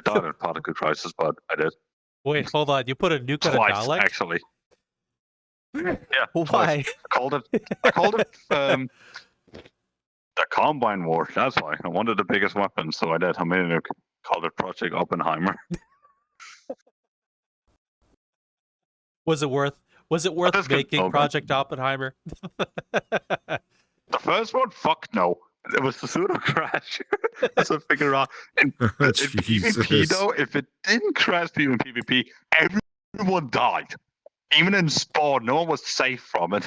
died in a particle crisis, but I did. Wait, hold on. You put a nuke Twice, on a Dalek? Actually. Yeah. Why? Twice. I called it the Combine War. That's why. I wanted the biggest weapon, so I did. I made a nuke. Called it Project Oppenheimer. Was it worth making Project Oppenheimer? The first one, fuck no. It was the pseudo crash. As I figure out. And in PvP though, if it didn't crash people in PvP, everyone died. Even in spawn, no one was safe from it.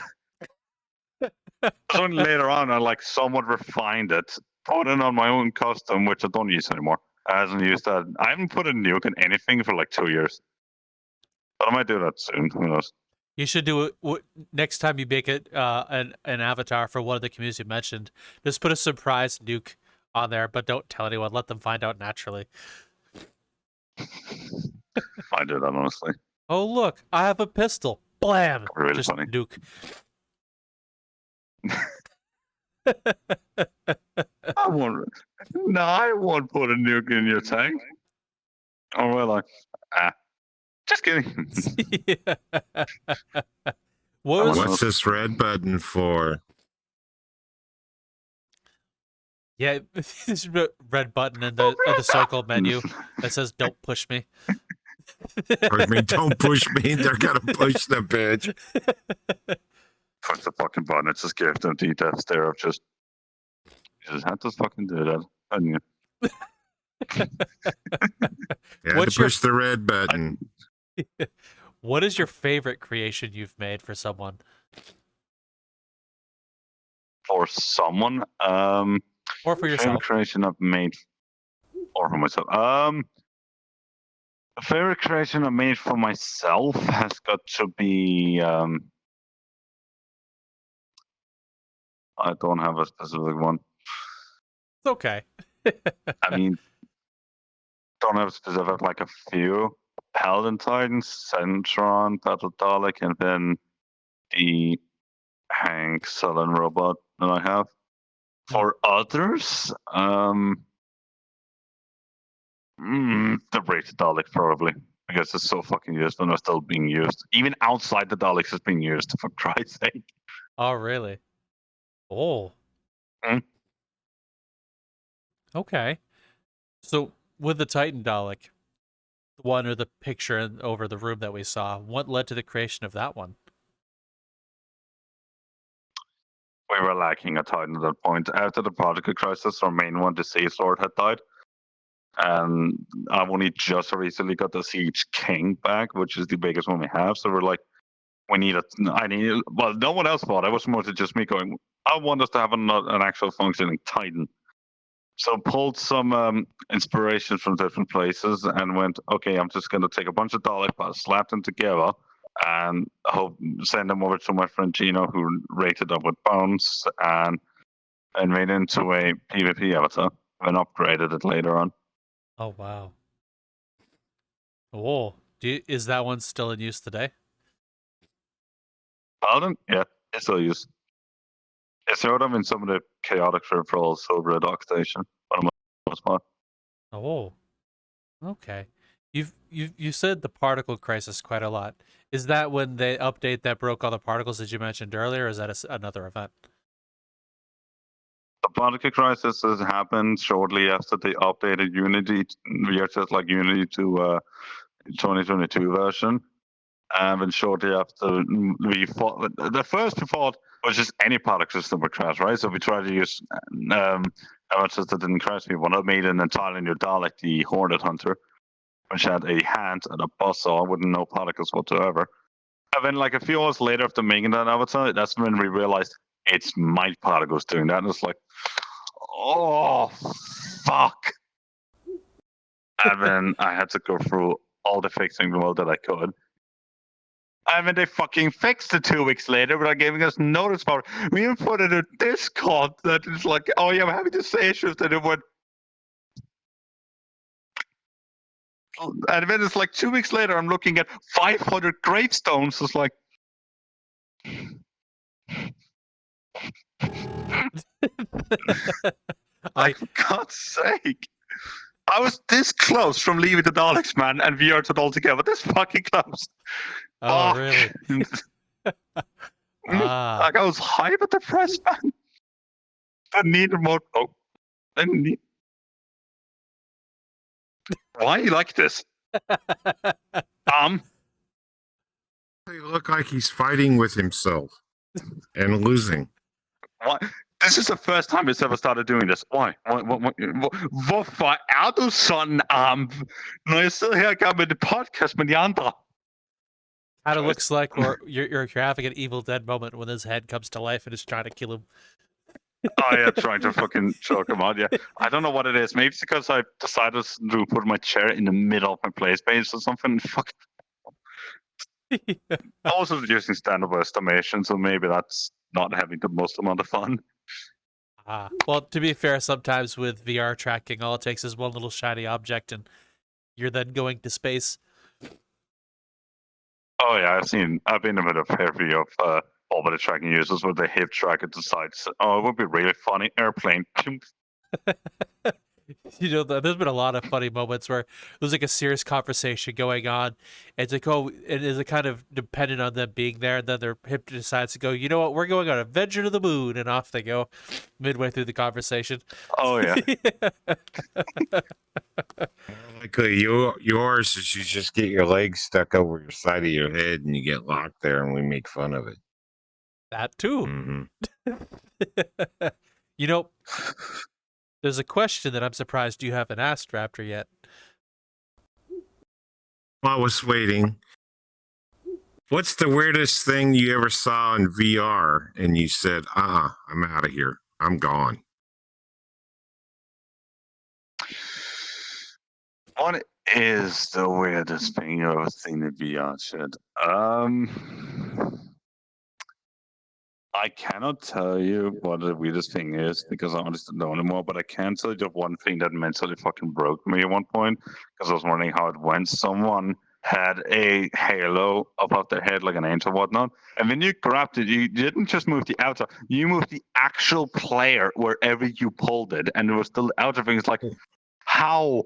So later on, I somewhat refined it, put it on my own custom, which I don't use anymore. I haven't used that. I haven't put a nuke in anything for 2 years. But I might do that soon. Who knows? You should do it next time you make it an avatar for one of the communities you mentioned. Just put a surprise nuke on there, but don't tell anyone. Let them find out naturally. I do that honestly. Oh look, I have a pistol. Blam! Really just funny. Nuke. I won't put a nuke in your tank. Or will I? Just kidding. What's this red button for? Yeah, this red button in the circle menu that says "Don't push me." Push me, don't push me. They're gonna push the bitch. Push the fucking button. It's just give them the death stare of just. You just have to fucking do that, hadn't you? You had to push the red button. What is your favorite creation you've made for someone? For someone, or for yourself? Favorite creation I've made, or for myself. A favorite creation I made for myself has got to be. I don't have a specific one. It's okay. I mean, don't have a specific, a few. Paladin Titans, Centron, Battle Dalek, and then the Hank Sullen robot that I have. For others, the Vrchat Dalek probably, because it's so fucking used and it's still being used. Even outside the Daleks, it's being used, for Christ's sake. Oh, really? Oh. Okay. So, with the Titan Dalek, the one or the picture over the room that we saw, what led to the creation of that one? We were lacking a Titan at that point. After the Particle Crisis, our main one, the Siege Lord, had died. And I've only just recently got the Siege King back, which is the biggest one we have. So we're like, well, no one else thought. It was more to just me going, I want us to have an actual functioning Titan. So pulled some inspiration from different places and went, okay, I'm just going to take a bunch of Dalek parts, slap them together, and send them over to my friend Gino, who rated them with bones, and made it into a PvP avatar, and upgraded it later on. Oh wow. Oh, is that one still in use today? Paladin? Yeah, it's still used. It's showed up in some of the chaotic trolls over at Dock Station. One of my most part. Oh, okay. You said the particle crisis quite a lot. Is that when they update that broke all the particles that you mentioned earlier, or is that another event? The particle crisis has happened shortly after they updated Unity, VRChat like Unity to 2022 version. And then shortly after we fought, the first we fought was just any particle system would crash, right? So we tried to use avatars that didn't crash. We made an entirely new Dalek, the Hornet Hunter, which had a hand and a buzzsaw with no particles whatsoever. And then, like a few hours later, after making that avatar, that's when we realized it's my particles doing that. And it's like, oh, fuck. And then I had to go through all the fixing mode that I could. And then they fucking fixed it 2 weeks later without giving us notice for it. We even put it in Discord that it's like, oh yeah, I'm having this issue. And it went. And then it's like 2 weeks later, I'm looking at 500 gravestones. It's like. For God's sake. I was this close from leaving the Daleks, man, and VRchat altogether. This fucking close. Oh, really? Like I was hyper depressed, man. I needed more. Oh, I need. Why are you like this? They look like he's fighting with himself and losing. Why? This is the first time it's ever started doing this. Why? Hvorfor du sådan, når jeg sidder her og gør med det podcast med de andre? Kind of looks like you're having an Evil Dead moment when his head comes to life and is trying to kill him. Oh yeah, trying to fucking choke him out. Yeah, I don't know what it is. Maybe it's because I decided to put my chair in the middle of my play space or something. Fuck. Also using standard estimation, so maybe that's not having the most amount of fun. Well, to be fair, sometimes with VR tracking, all it takes is one little shiny object, and you're then going to space. Oh yeah, I've been a bit of heavy of orbiter tracking users where they hip track it to sites. Oh, it would be really funny. Airplane. You know, there's been a lot of funny moments where there's like a serious conversation going on, and it's like, oh, it is kind of dependent on them being there, and then their hip decides to go, you know what, we're going on an adventure to the moon, and off they go midway through the conversation. Oh yeah. Like yours is you just get your legs stuck over your side of your head and you get locked there and we make fun of it. That too. Mm-hmm. You know, there's a question that I'm surprised you haven't asked Raptor yet. I was waiting. What's the weirdest thing you ever saw in VR and you said, I'm out of here. I'm gone. What is the weirdest thing you've ever seen in VR, shit? I cannot tell you what the weirdest thing is because I honestly don't know anymore, but I can tell you the one thing that mentally fucking broke me at one point because I was wondering how it went. Someone had a halo above their head like an angel or whatnot, and when you grabbed it, you didn't just move the outer, you moved the actual player wherever you pulled it, and there was still the outer thing. It's like, how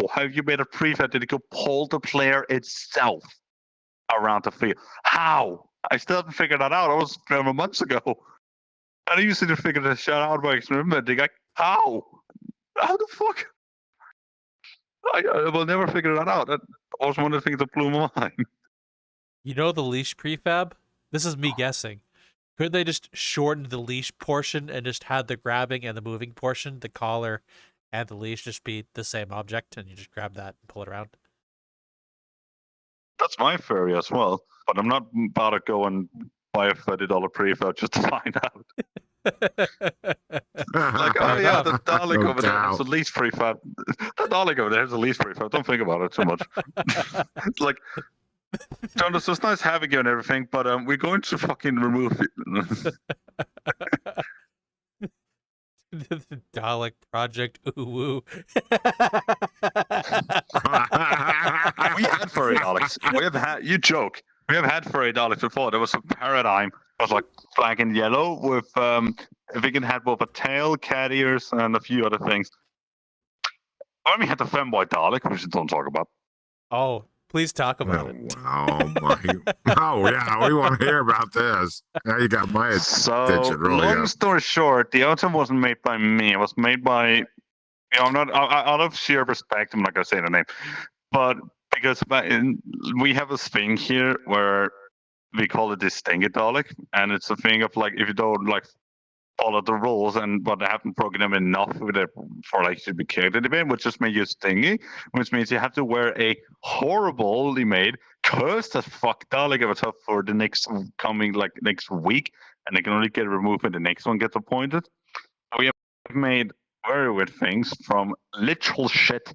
have you made a prefab that you could pull the player itself around the field? How? I still haven't figured that out. I was several months ago. And I used to figure this shit out by experimenting. Like, how? How the fuck? I will never figure that out. That was one of the things that blew my mind. You know the leash prefab? This is me guessing. Could they just shorten the leash portion and just have the grabbing and the moving portion, the collar and the leash, just be the same object, and you just grab that and pull it around? That's my theory as well, but I'm not about to go and buy a $30 prefab just to find out. Like, oh Fair yeah, enough. the Dalek No over there has doubt. the least prefab. The Dalek over there has the least prefab. Don't think about it too much. It's like, Jonas, it's nice having you and everything, but we're going to fucking remove it. The Dalek Project. Ooh woo. We had furry Daleks. We have had, you joke. We have had furry Daleks before. There was a paradigm. It was like black and yellow with a vegan head with a tail, cat ears, and a few other things. Then we had the femboy Dalek, which we don't talk about. Oh, please talk about Oh, it. wow. Oh, yeah. We want to hear about this. Now you got my So, attention really long up. story short, the item wasn't made by me. It was made by, you know, I'm not out of sheer respect. I'm not gonna say the name, but because we have a thing here where we call it the Stingy Dalek, and it's a thing of like if you don't like follow the rules and but they haven't programmed them enough with it for like to be kicked in the bin, which just made you stingy, which means you have to wear a horribly made, cursed as fuck Dalek avatar for the next coming like next week, and they can only get removed when the next one gets appointed. We have made very weird things from literal shit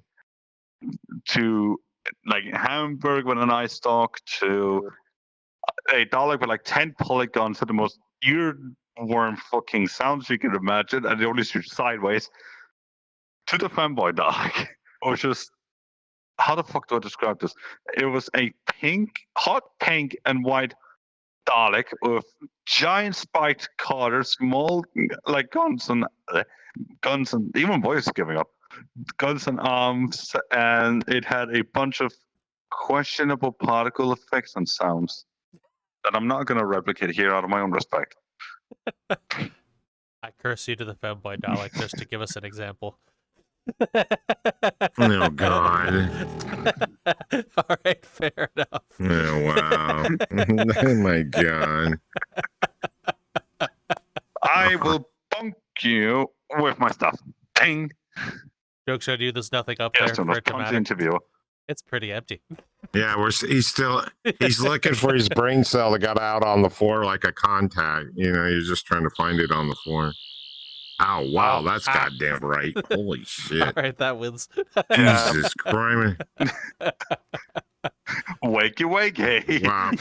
to like Hamburg with an eye stalk to a Dalek with like 10 polygons to the most earworm fucking sounds you can imagine, and they only shoot sideways to the fanboy Dalek. Or just, how the fuck do I describe this? It was a hot pink and white Dalek with giant spiked cutters, small like guns and even voice giving up. Guns and arms, and it had a bunch of questionable particle effects and sounds that I'm not going to replicate here out of my own respect. I curse you to the femboy Dalek just to give us an example. Oh, God. All right, fair enough. Oh, wow. Oh, my God. I will bunk you with my stuff. Ding. Joke's on you, there's nothing up Yes, there Jonas, for it to punch the matter. interview. It's pretty empty. Yeah, he's looking for his brain cell that got out on the floor like a contact. You know, he's just trying to find it on the floor. Oh, wow, that's goddamn right. Holy All shit. right, that wins. Jesus Christ. Wakey, wakey. Wow.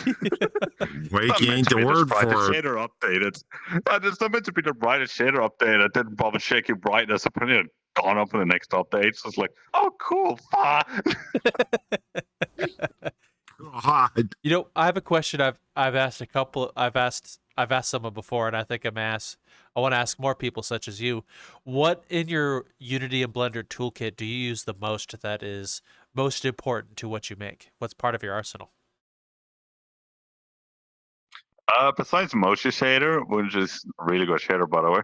Wakey Meant ain't to the be word brightest for it. shader updated. It's not meant to be the brightest shader update. It didn't bother shaking brightness. Apparently it gone up in the next update. So it's like, oh, cool. God. You know, I have a question. I've asked a couple. I've asked someone before, and I think I want to ask more people such as you. What in your Unity and Blender toolkit do you use the most? That is most important to what you make. What's part of your arsenal? Besides Motion Shader, which is a really good shader by the way,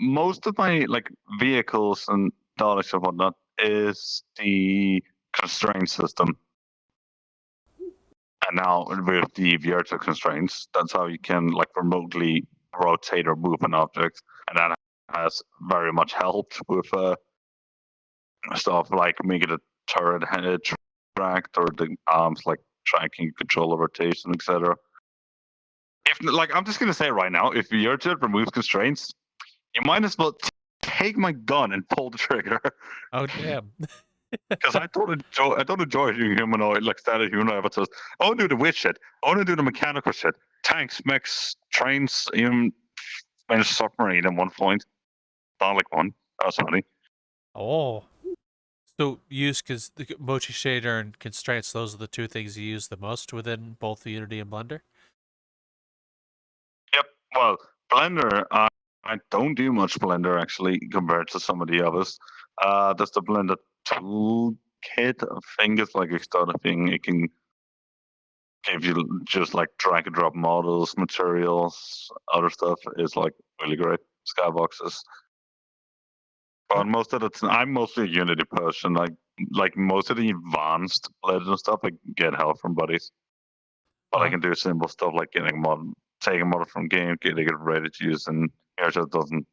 most of my like vehicles and Daleks and whatnot is the constraint system. And now with the VRChat constraints, that's how you can like remotely rotate or move an object, and that has very much helped with stuff like making a turret head tracked or the arms like tracking control of rotation, etc. If like I'm just gonna say right now, if VRChat removes constraints, you might as well take my gun and pull the trigger. Oh damn! Because I don't enjoy doing humanoid like standard humanoid avatars. I want to do the weird shit. I want to do the mechanical shit. Tanks, mechs, trains, even Spanish submarine at one point. Dalek one. That was funny. Oh, so use because the mochi shader and constraints. Those are the two things you use the most within both Unity and Blender. Yep. Well, Blender. I don't do much Blender actually compared to some of the others. That's the Blender toolkit. I think it's like a starter thing. It can give you just like drag and drop models, materials, other stuff is like really great. Skyboxes. But most of the time, I'm mostly a Unity person. Like most of the advanced Blender stuff, I get help from buddies. But I can do simple stuff like taking a model from game, getting it ready to use, and Vrchat doesn't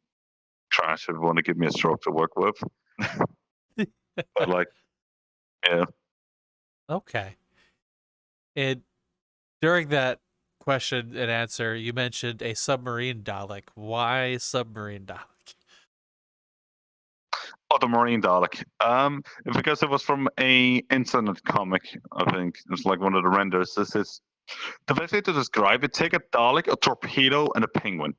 crash if you want to give me a stroke to work with. But like, yeah. Okay. And during that question and answer, you mentioned a submarine Dalek. Why submarine Dalek? Oh, the Marine Dalek. Because it was from a internet comic, I think. It's like one of the renders. This is the best way to describe it. Take a Dalek, a torpedo, and a penguin.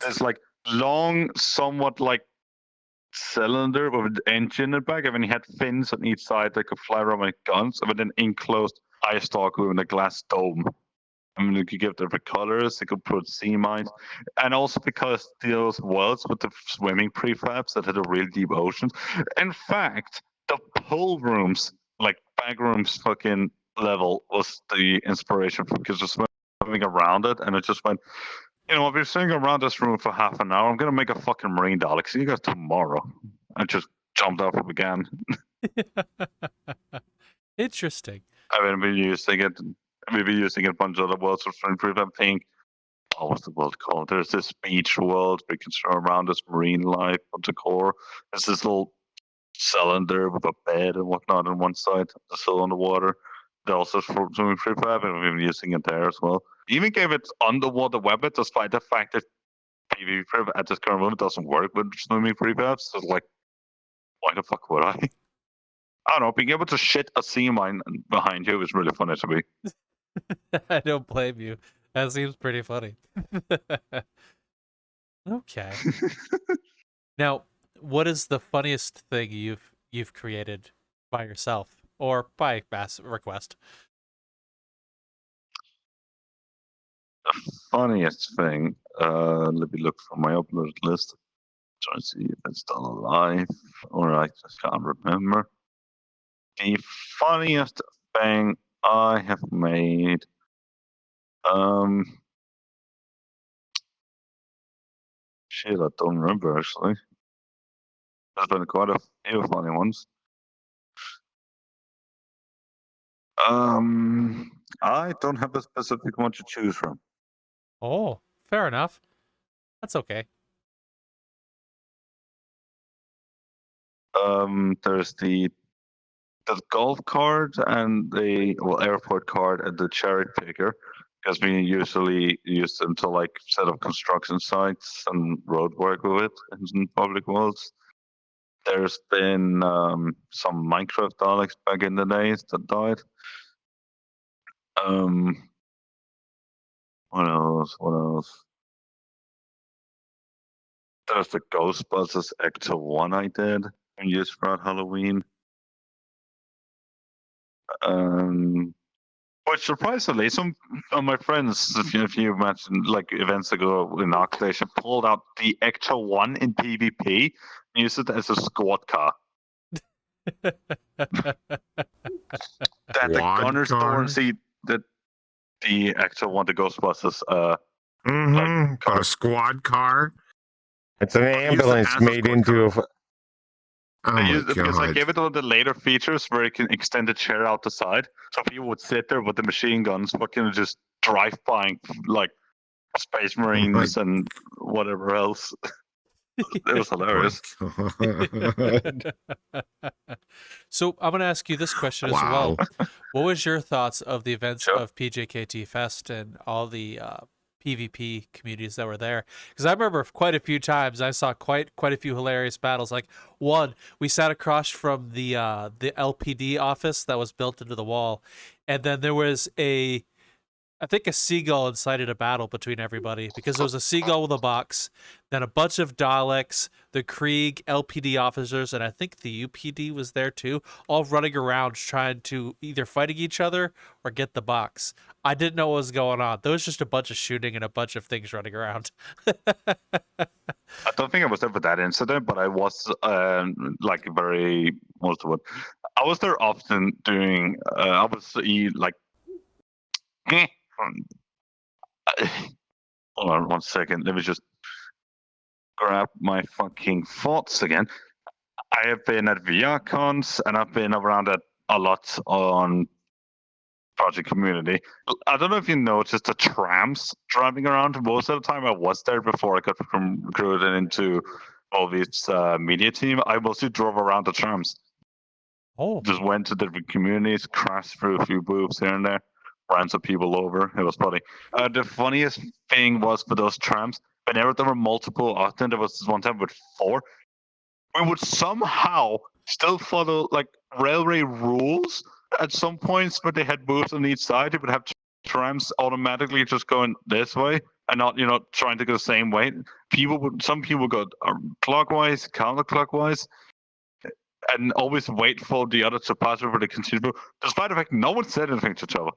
It's like long, somewhat like cylinder with an engine in the back, and then he had fins on each side that could fly around like guns, and then enclosed eye stalk with a glass dome. I mean, you could give different colors. It could put sea mines, and also because those worlds with the swimming prefabs that had a real deep oceans. In fact, the pool rooms, like back rooms, fucking level was the inspiration for because just swimming around it, and it just went. You know, if you're sitting around this room for half an hour, I'm gonna make a fucking Marine Dalek. See you guys tomorrow. I just jumped off it again. Interesting. I've been using it. We've been using it a bunch of other worlds for improve. I think. Oh, what's the world called? There's this beach world where you can swim around this marine life on the core. There's this little cylinder with a bed and whatnot on one side, the still on the water. They also for swimming prefab, and we've been using it there as well. Even gave it underwater weapon, despite the fact that PvP prefab at this current moment doesn't work with swimming prefabs. So like, why the fuck would I? I don't know. Being able to shit a sea mine behind you is really funny to me. I don't blame you. That seems pretty funny. Okay. Now, what is the funniest thing you've created by yourself or by mass request? The funniest thing. Let me look for my uploaded list. Try to see if it's still alive, or I just can't remember. The funniest thing I have made. Shit, I don't remember actually. There's been quite a few funny ones. I don't have a specific one to choose from. Oh, fair enough. That's okay. There's the golf cart and the airport cart and the cherry picker, because we usually use them to like set up construction sites and road work with it in public worlds. There's been some Minecraft Daleks back in the days that died. What else? What else? There's the Ghostbusters Ecto 1 I did and used for Halloween. Which surprisingly, some of my friends, a few mentioned like events ago in Oxidation, pulled out the Ecto 1 in PvP and used it as a squad car. That the gunners don't see that the Ecto 1, the Ghostbusters, a squad car. It's an ambulance as a made squad into car. a. Oh my Because I god! gave it one of the later features where it can extend the chair out the side, so people would sit there with the machine guns, fucking just drive by like Space Marines and whatever else. It was hilarious. So I'm going to ask you this question as well. What was your thoughts of the events of PJKT Fest and all the PvP communities that were there? Because I remember quite a few times I saw quite a few hilarious battles. Like one, we sat across from the LPD office that was built into the wall, and then there was I think a seagull incited a battle between everybody because there was a seagull with a box, then a bunch of Daleks, the Krieg, LPD officers, and I think the UPD was there too, all running around trying to either fighting each other or get the box. I didn't know what was going on. There was just a bunch of shooting and a bunch of things running around. I don't think I was there for that incident, but I was like very what's the word? I was there often doing. I was like. Hold on 1 second. Let me just grab my fucking thoughts again. I have been at VRcons and I've been around it a lot on Project Community. I don't know if you noticed the trams driving around. Most of the time I was there before I got recruited into all this media team. I mostly drove around the trams. Oh, Just went to different communities, crashed through a few booths here and there, ran some people over. It was funny. The funniest thing was for those trams, whenever there were multiple, I think there was this one time with 4, we would somehow still follow like railway rules at some points where they had booths on each side. They would have trams automatically just going this way and not, trying to go the same way. Some people go clockwise, counterclockwise, and always wait for the other to pass over the continue. Despite the fact no one said anything to each other.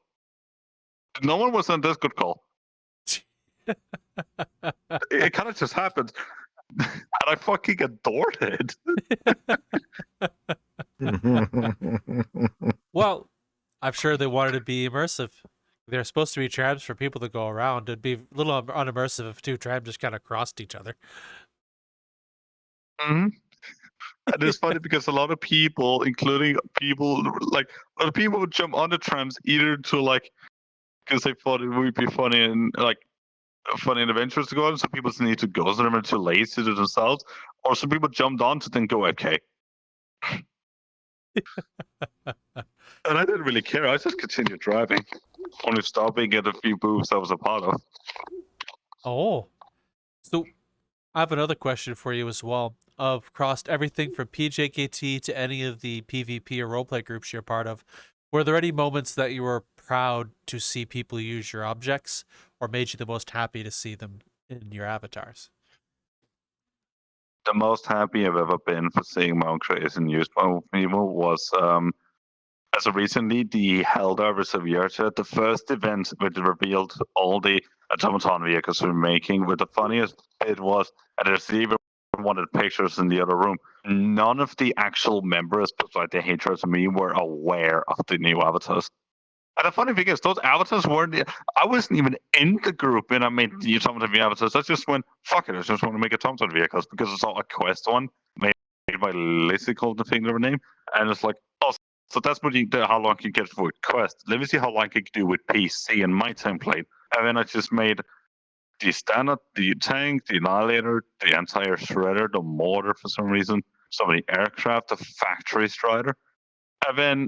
No one was on this good call. It kind of just happened. And I fucking adored it. well, I'm sure they wanted to be immersive. They're supposed to be trams for people to go around. It'd be a little unimmersive if 2 trams just kind of crossed each other. Mm-hmm. And it's funny because a lot of people, including people, like a lot of people would jump on the trams either to like, because they thought it would be funny and like funny and adventures to go on. Some people just need to go, so they're too lazy to do themselves, or some people jumped on to then go okay. And I didn't really care. I just continued driving, only stopping at a few booths I was a part of. Oh, so I have another question for you as well. I've crossed everything from PJKT to any of the PvP or roleplay groups you're part of. Were there any moments that you were proud to see people use your objects, or made you the most happy to see them in your avatars? The most happy I've ever been for seeing my own creation used by people was as of recently the Helldivers of Vrchat, the first event which revealed all the automaton vehicles we were making. But the funniest bit was, and there's even wanted pictures in the other room, none of the actual members, besides the haters of me, were aware of the new avatars. And the funny thing is, those avatars weren't. I wasn't even in the group when I made the automaton avatars. I just went, fuck it, I just want to make automaton vehicles because it's all a quest one made by Lizzie called the thing of her name. And it's like, oh, so that's what how long you get for quest. Let me see how long I can do with PC and my template. And then I just made the standard, the tank, the annihilator, the entire shredder, the mortar for some reason, some of the aircraft, the factory strider. And then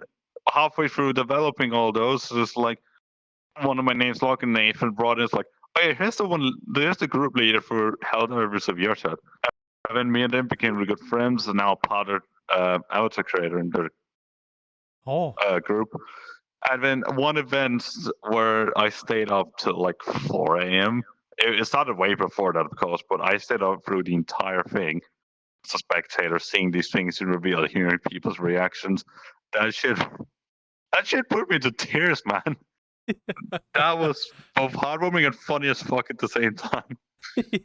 halfway through developing all those, just like one of my names, Logan Nathan, brought in, it's like, oh yeah, here's the group leader for Helldivers of Vrchat. And then me and them became really good friends, and now part of avatar creator in their group. And then one event where I stayed up till like 4 a.m. It started way before that, of course, but I stayed up through the entire thing as a spectator, seeing these things reveal, hearing people's reactions. That shit put me to tears, man. That was both heartwarming and funny as fuck at the same time.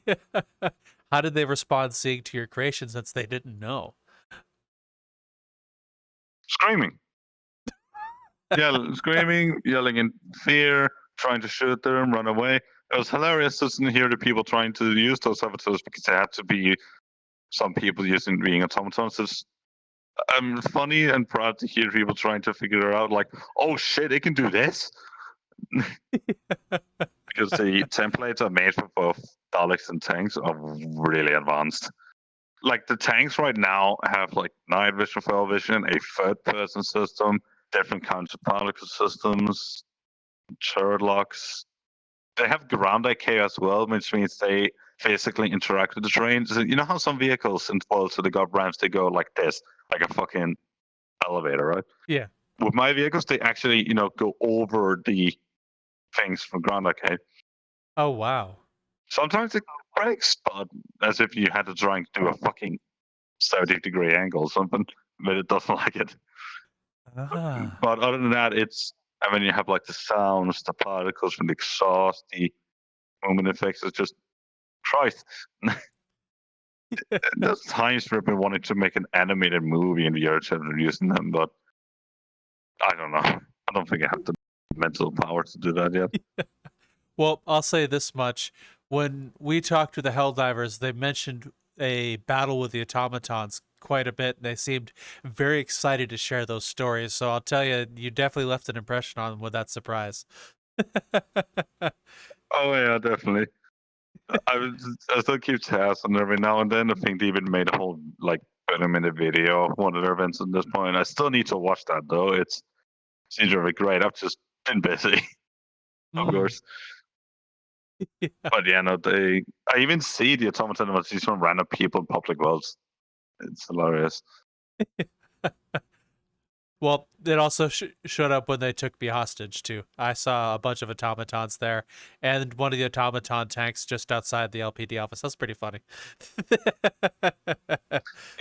Yeah. How did they respond seeing to your creation since they didn't know? Screaming. Screaming, yelling in fear, trying to shoot them, run away. It was hilarious to hear the people trying to use those avatars because there had to be some people being automatons. It's funny and proud to hear people trying to figure it out, like, oh shit, they can do this. Because the templates are made for both Daleks and tanks are really advanced. Like the tanks right now have like night vision, fell vision, a third-person system, different kinds of particle systems, turret locks. They have ground IK as well, which means they physically interact with the terrain. So you know how some vehicles in World, so they got ramps, they go like this, like a fucking elevator, right? Yeah. With my vehicles, they actually, go over the things from ground IK. Oh, wow. Sometimes it breaks, but as if you had to try and do a fucking 70-degree angle or something, but it doesn't like it. Ah. But other than that, I mean, you have like the sounds, the particles from the exhaust, the movement effects. It's just, Christ. There's times where I've been wanting to make an animated movie in the Vrchat and using them, but I don't know. I don't think I have the mental power to do that yet. Well, I'll say this much. When we talked to the Helldivers, they mentioned a battle with the automatons quite a bit, and they seemed very excited to share those stories. So I'll tell you, you definitely left an impression on them with that surprise. Oh yeah, definitely. I still keep tabs, and every now and then I think they even made a whole like put him in a video of one of their events at this point. I still need to watch that though. It seems really great. I've just been busy, of course. Yeah. But yeah, no, I even see the automaton animations from random people in public worlds. It's hilarious. Well, it also showed up when they took me hostage too. I saw a bunch of automatons there, and one of the automaton tanks just outside the LPD office. That's pretty funny.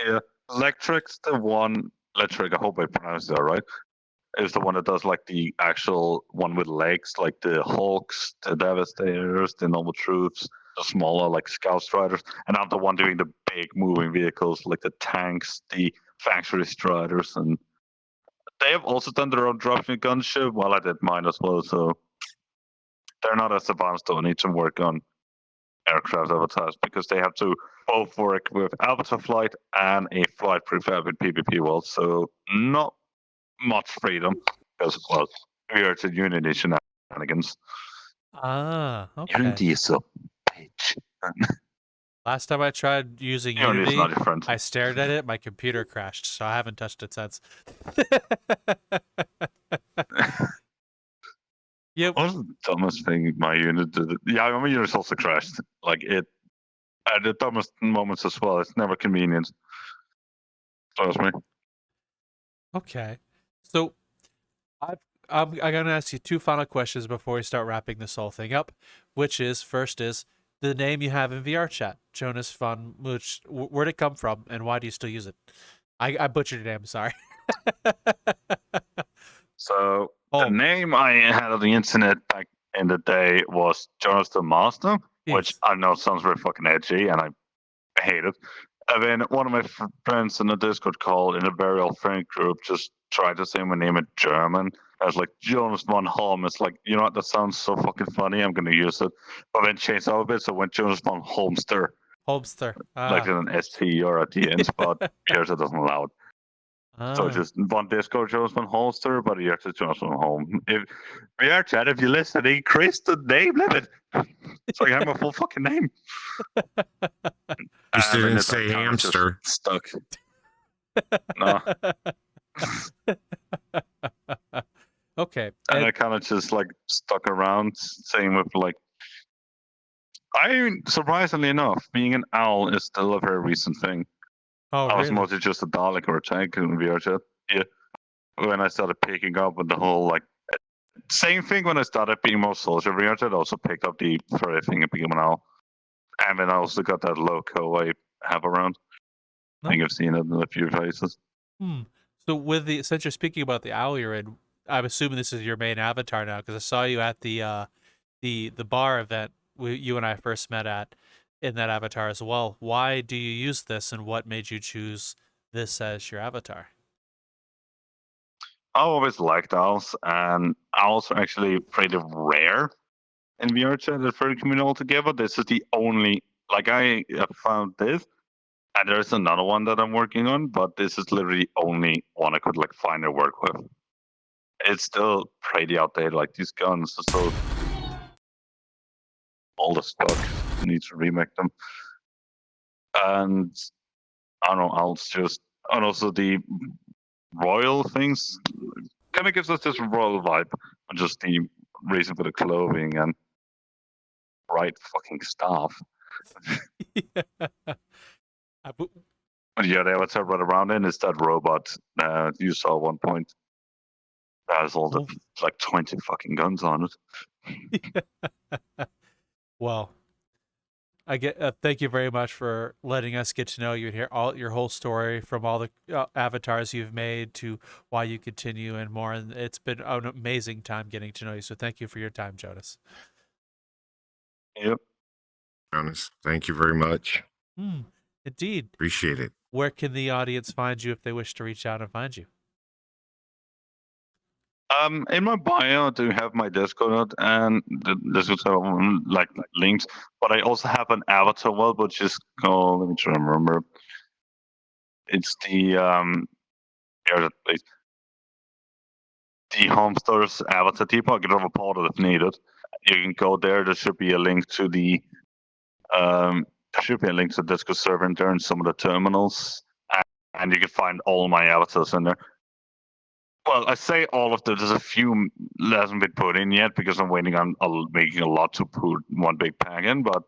Yeah, Electric's the one. Electric, I hope I pronounced that right. Is the one that does like the actual one with legs, like the Hulks, the Devastators, the normal troops, the smaller like Scout Striders, and I'm the one doing the big moving vehicles like the tanks, the factory striders, and they have also done their own dropship gunship. Well, I did mine as well, so they're not as advanced. Don't need to work on aircraft avatars because they have to both work with avatar flight and a flight prefab in PvP world. So not much freedom because well, we are to Unity shenanigans. Okay. Unity is a bitch. Last time I tried using Unity is Unity, not your friend. I stared at it, my computer crashed, so I haven't touched it since. Yep. What was the dumbest thing my unit did? Yeah, my unit also crashed. Like it at the dumbest moments as well. It's never convenient. Trust me. Okay. So I'm gonna ask you two final questions before we start wrapping this whole thing up. First is the name you have in VRchat, Jonas von Mooch. Where'd it come from, and why do you still use it? I butchered your name. Sorry. So the Holm. name I had on the internet back in the day was Jonas the Master, which Yes. I know sounds very fucking edgy, and I hate it. And then one of my friends in the Discord call in a very old friend group just tried to say my name in German. I was like, Jonas von Holm. It's like, you know what, that sounds so fucking funny. I'm going to use it. But then changed out a bit, so I went Jonas von Holmster, Holmster. like an ST or at the end spot, because it doesn't allow it. So just one Discord Jonas von Holmster, but you're just Jonas von Holm. If VRchat, if you listen, increase the name limit. It's like I'm a full fucking name. You still didn't say hamster. Stuck. No. Okay. And I kind of just like stuck around. Same with like, surprisingly enough, being an owl is still a very recent thing. Oh, I was really? mostly just a Dalek or a tank in VRchat. Yeah. When I started picking up with the whole like, same thing when I started being more social VRchat, I also picked up the furry thing and became an owl. And then I also got that loco I have around. I think I've seen it in a few places. So since you're speaking about the owl you're in, I'm assuming this is your main avatar now because I saw you at the bar event you and I first met at in that avatar as well. Why do you use this, and what made you choose this as your avatar? I always liked owls, and owls are actually pretty rare in VRchat and furry community altogether. This is the only, like I found this, and there's another one that I'm working on, but this is literally the only one I could like find and work with. It's still pretty outdated. Like these guns are so old as fuck. I need to remake them. And I don't know, owls just, and also the royal things kind of gives us this royal vibe, and just the reason for the clothing and bright fucking stuff. But yeah, the avatar right around in is that robot you saw at one point. That has all the like 20 fucking guns on it. Well, I get. Thank you very much for letting us get to know you and hear all your whole story from all the avatars you've made to why you continue and more. And it's been an amazing time getting to know you. So thank you for your time, Jonas. Yep. Jonas, thank you very much. Indeed. Appreciate it. Where can the audience find you if they wish to reach out and find you? In my bio, I do have my Discord and the Discord like links, but I also have an avatar world, which is called. Let me try to remember. It's the the Holmsters avatar depot. I can report it if needed. You can go there. There should be a link to the Discord server in there and some of the terminals. and you can find all my avatars in there. Well, I say all of them. There's a few that hasn't been put in yet because I'm waiting on making a lot to put one big pack in, but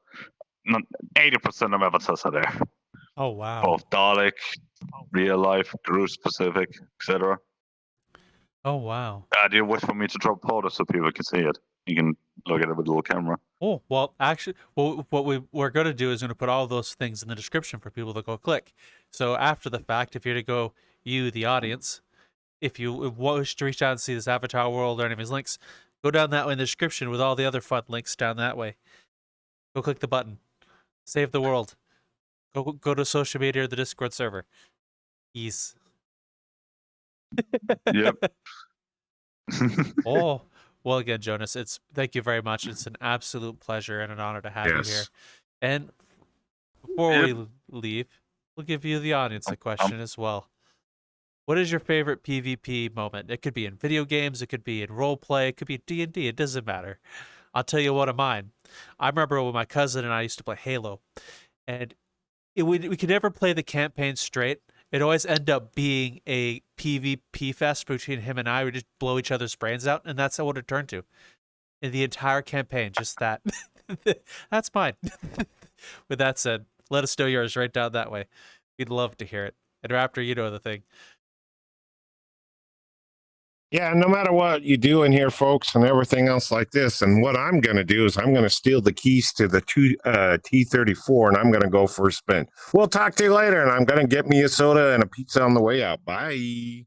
80% of avatars are there. Oh wow. Both Dalek, real life, group specific, etc. Oh wow. Do you wish for me to drop photos so people can see it? You can look at it with a little camera. Oh, well, actually, what we're going to do is going to put all those things in the description for people to go click. So after the fact, if you're to go, you, the audience, if you wish to reach out and see this avatar world or any of his links, go down that way in the description with all the other fun links down that way. Go click the button. Save the world. Go to social media or the Discord server. Ease. Yep. Oh, well, again, Jonas, thank you very much. It's an absolute pleasure and an honor to have you here. And before we leave, we'll give you, the audience, a question as well. What is your favorite PvP moment? It could be in video games, it could be in role play, it could be D&D. It doesn't matter. I'll tell you one of mine. I remember when my cousin and I used to play Halo, and we could never play the campaign straight. It always ended up being a PvP fest between him and I. We just blow each other's brains out, and that's what it turned to. In the entire campaign, just that. That's mine. With that said, let us know yours right down that way. We'd love to hear it. And Raptor, you know the thing. Yeah, no matter what you do in here, folks, and everything else like this, and what I'm going to do is I'm going to steal the keys to the T-34, and I'm going to go for a spin. We'll talk to you later, and I'm going to get me a soda and a pizza on the way out. Bye.